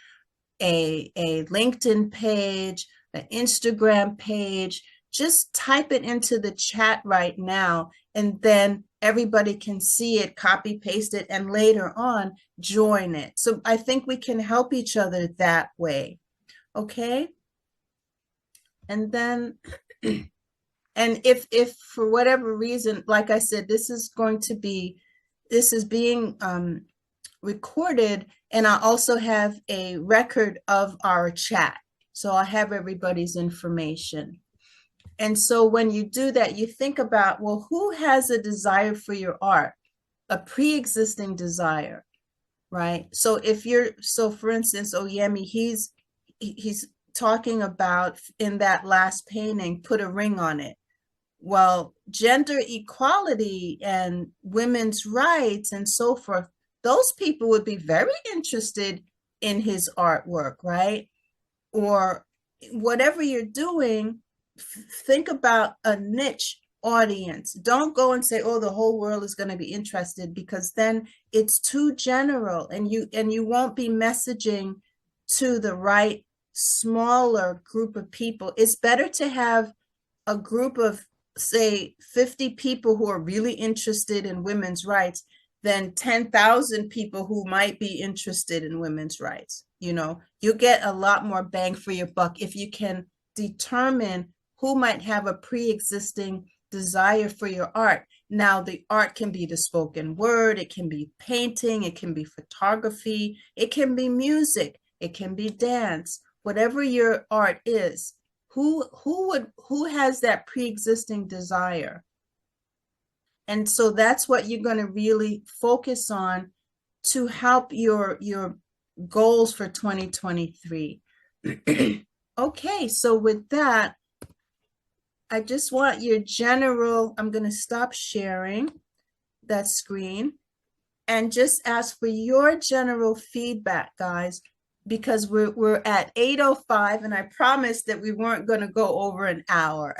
a LinkedIn page, an Instagram page, just type it into the chat right now, and then everybody can see it, copy, paste it, and later on join it. So I think we can help each other that way. Okay. And then, and if for whatever reason, like I said, this is being recorded, and I also have a record of our chat. So I have everybody's information. And so when you do that, you think about, well, who has a desire for your art, a pre-existing desire, right? So for instance, Oyemi, he's talking about, in that last painting, put a ring on it. Well, gender equality and women's rights and so forth, those people would be very interested in his artwork, right? Or whatever you're doing, think about a niche audience. Don't go and say, oh, the whole world is going to be interested, because then it's too general, and you won't be messaging to the right smaller group of people. It's better to have a group of, say, 50 people who are really interested in women's rights than 10,000 people who might be interested in women's rights. You know, you get a lot more bang for your buck if you can determine who might have a pre-existing desire for your art. Now, the art can be the spoken word, it can be painting, it can be photography, it can be music, it can be dance, whatever your art is. Who has that pre-existing desire? And so that's what you're going to really focus on to help your goals for 2023. Okay, so with that, I just want your general, I'm going to stop sharing that screen and just ask for your general feedback, guys. because we're at 8:05, and I promised that we weren't going to go over an hour.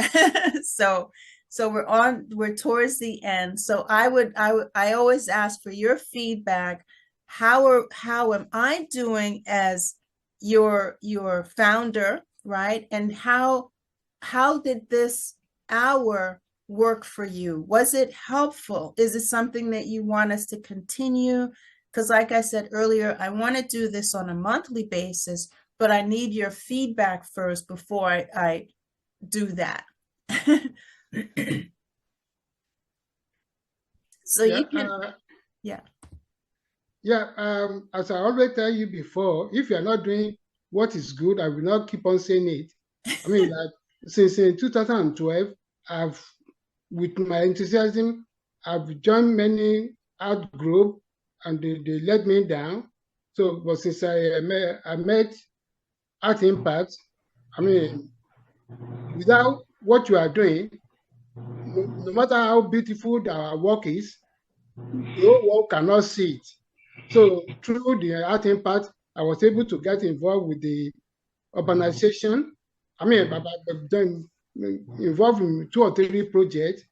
So we're towards the end. So I always ask for your feedback. How am I doing as your founder, right? And how did this hour work for you? Was it helpful? Is it something that you want us to continue? Because like I said earlier, I want to do this on a monthly basis, but I need your feedback first before I do that. So Yeah, you can, as I always tell you before, if you are not doing what is good, I will not keep on saying it. I mean, like since 2012, with my enthusiasm, I've joined many art group, and they let me down. So, but since I met Art Impact, I mean, without what you are doing, no matter how beautiful our work is, the whole world cannot see it. So through the Art Impact, I was able to get involved with the urbanization. I mean, I've been involved in 2 or 3 projects,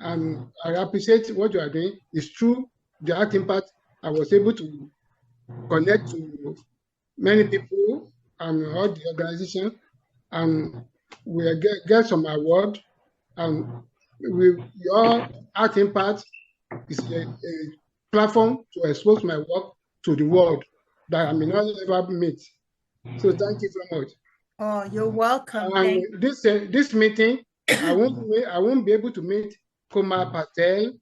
and I appreciate what you are doing. It's true, the Art Impact, I was able to connect to many people and all the organizations, and we get some award. And your Art Impact is a platform to expose my work to the world that I may not ever meet. So thank you so much. oh, you're welcome. And this meeting, I won't be able to meet Kumar Patel,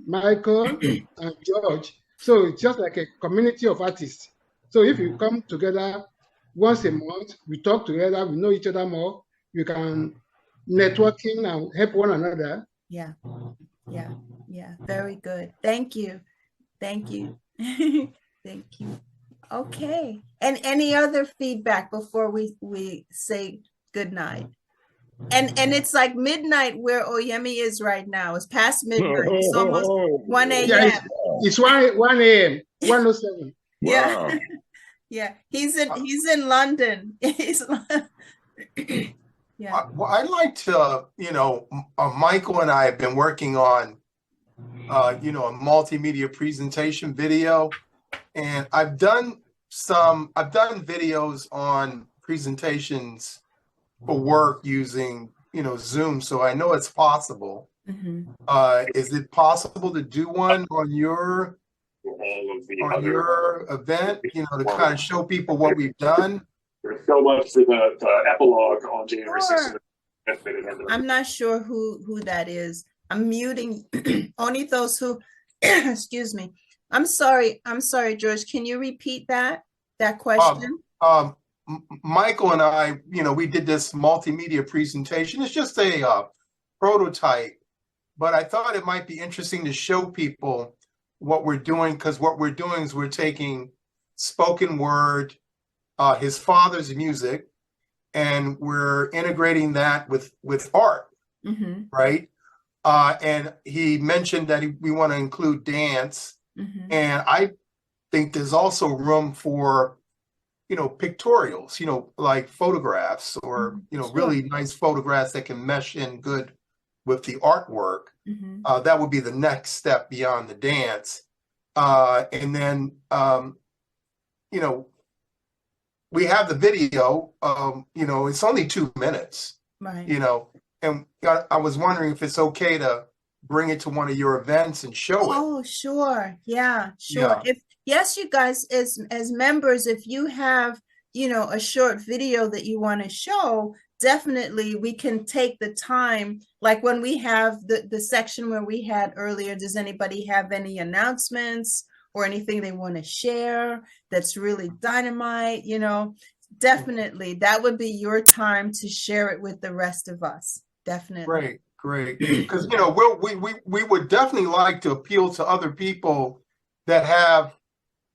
Michael, and George. So it's just like a community of artists. So if you come together once a month, we talk together, we know each other more, we can networking and help one another. Yeah. Very good. Thank you. Thank you. Thank you. Okay. And any other feedback before we say good night? And it's like midnight where Oyemi is right now. It's past midnight. It's almost 1 a.m. Yeah, it's 1 a.m. 1:07. Yeah. Yeah. He's in London. Yeah. Well, I'd like to, Michael and I have been working on, a multimedia presentation video, and I've done videos on presentations for work using, Zoom. So I know it's possible. Mm-hmm. Is it possible to do one on your event, to kind of show people what we've done? There's so much for the epilogue on January 6th. I'm not sure who that is. I'm muting only those who, excuse me. I'm sorry, George. Can you repeat that question? Michael and I, we did this multimedia presentation. It's just a prototype, but I thought it might be interesting to show people what we're doing, because what we're doing is we're taking spoken word, his father's music, and we're integrating that with art, Mm-hmm. right? And he mentioned that we want to include dance, Mm-hmm. and I think there's also room for, pictorials, like photographs, or, Sure. really nice photographs that can mesh in good with the artwork. Mm-hmm. That would be the next step beyond the dance. And then, we have the video, it's only 2 minutes, Right. and I was wondering if it's okay to bring it to one of your events and show it. Oh, sure. Yeah, sure. Yeah. Yes, you guys, as members, if you have, a short video that you want to show, definitely we can take the time. Like when we have the section where we had earlier, does anybody have any announcements or anything they want to share that's really dynamite? Definitely that would be your time to share it with the rest of us. Definitely. Great. Because, we would definitely like to appeal to other people that have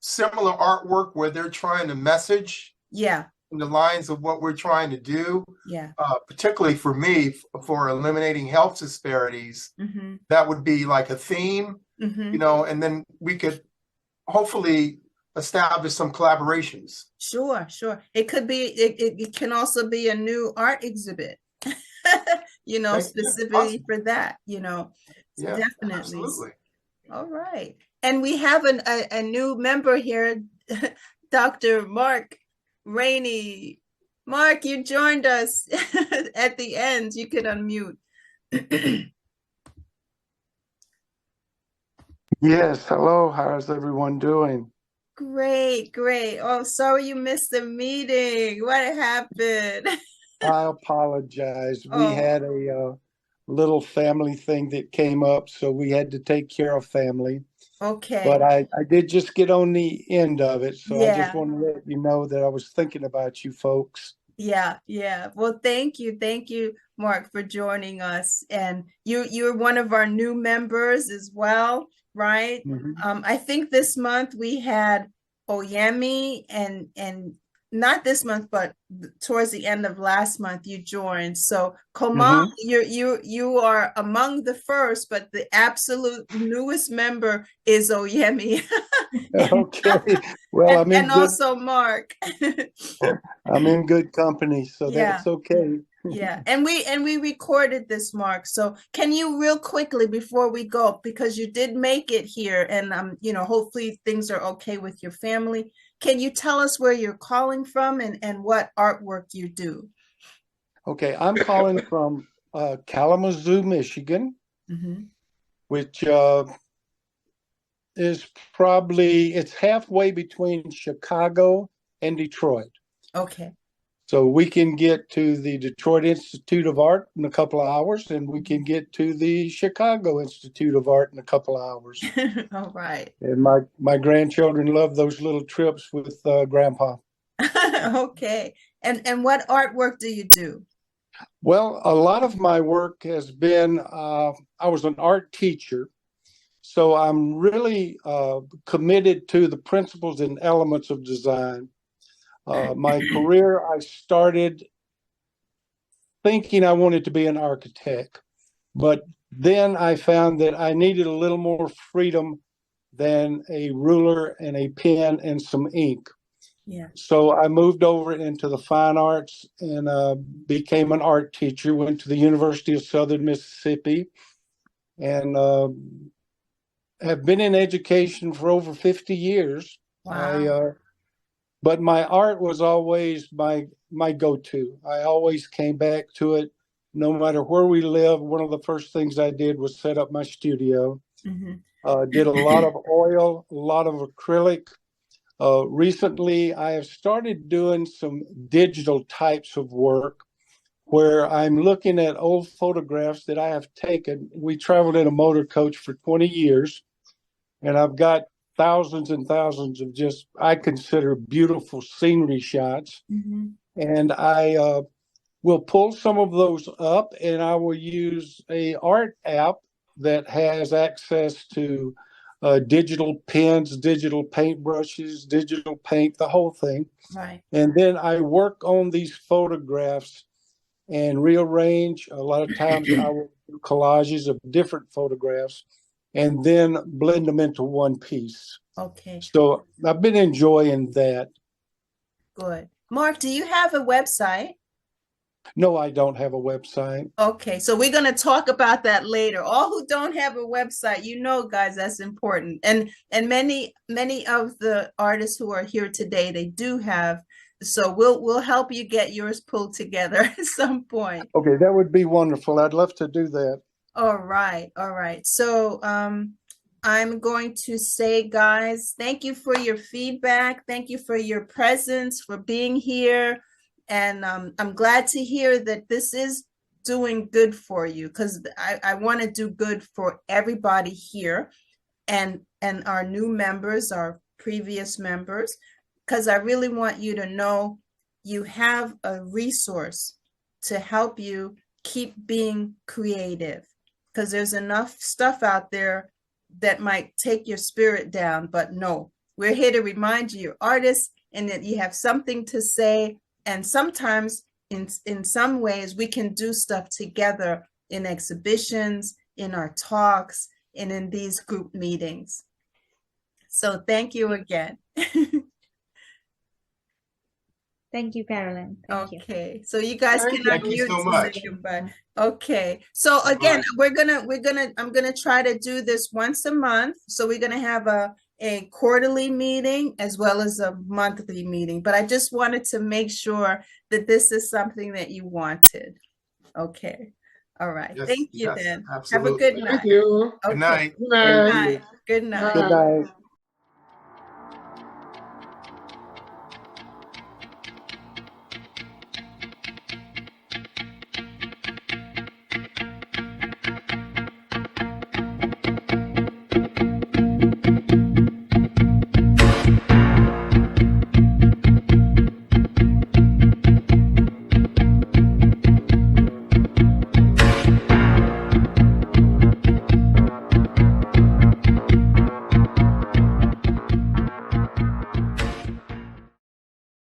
similar artwork where they're trying to message Yeah. in the lines of what we're trying to do. Yeah. Particularly for me, for eliminating health disparities, Mm-hmm. that would be like a theme, Mm-hmm. and then we could hopefully establish some collaborations. Sure, sure. It could be, it can also be a new art exhibit, specifically Awesome. for that, Yeah, definitely. absolutely. All right. And we have a new member here, Dr. Mark Rainey. Mark, you joined us at the end. You could unmute. Yes, hello. How's everyone doing? Great, great. Oh, sorry you missed the meeting. What happened? I apologize. We Oh, had a little family thing that came up, so we had to take care of family. okay. But I did just get on the end of it, so I Yeah. just want to let you know that I was thinking about you folks. Yeah, yeah. Well, thank you, Mark, for joining us. And you're one of our new members as well, right? I think this month we had Oyemi, and not this month, but towards the end of last month you joined. So Koma, you are among the first, but the absolute newest member is Oyemi. Okay. Well, I'm in and good also Mark. I'm in good company, so Yeah. that's okay. Yeah, and we recorded this, Mark. So can you real quickly before we go, because you did make it here, and hopefully things are okay with your family. Can you tell us where you're calling from and what artwork you do? Okay, I'm calling from Kalamazoo, Michigan, which is it's halfway between Chicago and Detroit. Okay. So we can get to the Detroit Institute of Art in a couple of hours, and we can get to the Chicago Institute of Art in a couple of hours. All right. And my grandchildren love those little trips with Grandpa. Okay. And what artwork do you do? Well, a lot of my work has been, I was an art teacher, so I'm really committed to the principles and elements of design. My career, I started thinking I wanted to be an architect, but then I found that I needed a little more freedom than a ruler and a pen and some ink. Yeah. So I moved over into the fine arts and became an art teacher, went to the University of Southern Mississippi, and have been in education for over 50 years. Wow. But my art was always my go-to. I always came back to it, no matter where we lived. One of the first things I did was set up my studio. Did a lot of oil, a lot of acrylic. Recently, I have started doing some digital types of work where I'm looking at old photographs that I have taken. We traveled in a motor coach for 20 years, and I've got thousands and thousands of just, I consider, beautiful scenery shots. And I will pull some of those up, and I will use a art app that has access to digital pens, digital paintbrushes, digital paint, the whole thing. Right. And then I work on these photographs and rearrange. A lot of times I will do collages of different photographs and then blend them into one piece. Okay. So I've been enjoying that. Good. Mark, do you have a website? No, I don't have a website. Okay, so we're going to talk about that later. All who don't have a website, guys, that's important. And many of the artists who are here today, they do have. So we'll help you get yours pulled together at some point. Okay, that would be wonderful. I'd love to do that. All right. So I'm going to say, guys, thank you for your feedback. Thank you for your presence, for being here. And I'm glad to hear that this is doing good for you, because I want to do good for everybody here and our new members, our previous members, because I really want you to know you have a resource to help you keep being creative, because there's enough stuff out there that might take your spirit down. But no, we're here to remind you you're artists and that you have something to say. And sometimes in some ways we can do stuff together in exhibitions, in our talks, and in these group meetings. So thank you again. Thank you, Carolyn. Thank you. Okay, so you guys Thank can you. Thank you unmute so to much. say goodbye. Okay, so again, I'm gonna try to do this once a month. So we're gonna have a quarterly meeting as well as a monthly meeting. But I just wanted to make sure that this is something that you wanted. Okay, all right. Yes, Thank you yes, then. Have a absolutely. good Thank night. you. Good Okay. night. Good Good night. night. Good night. Good Bye. night.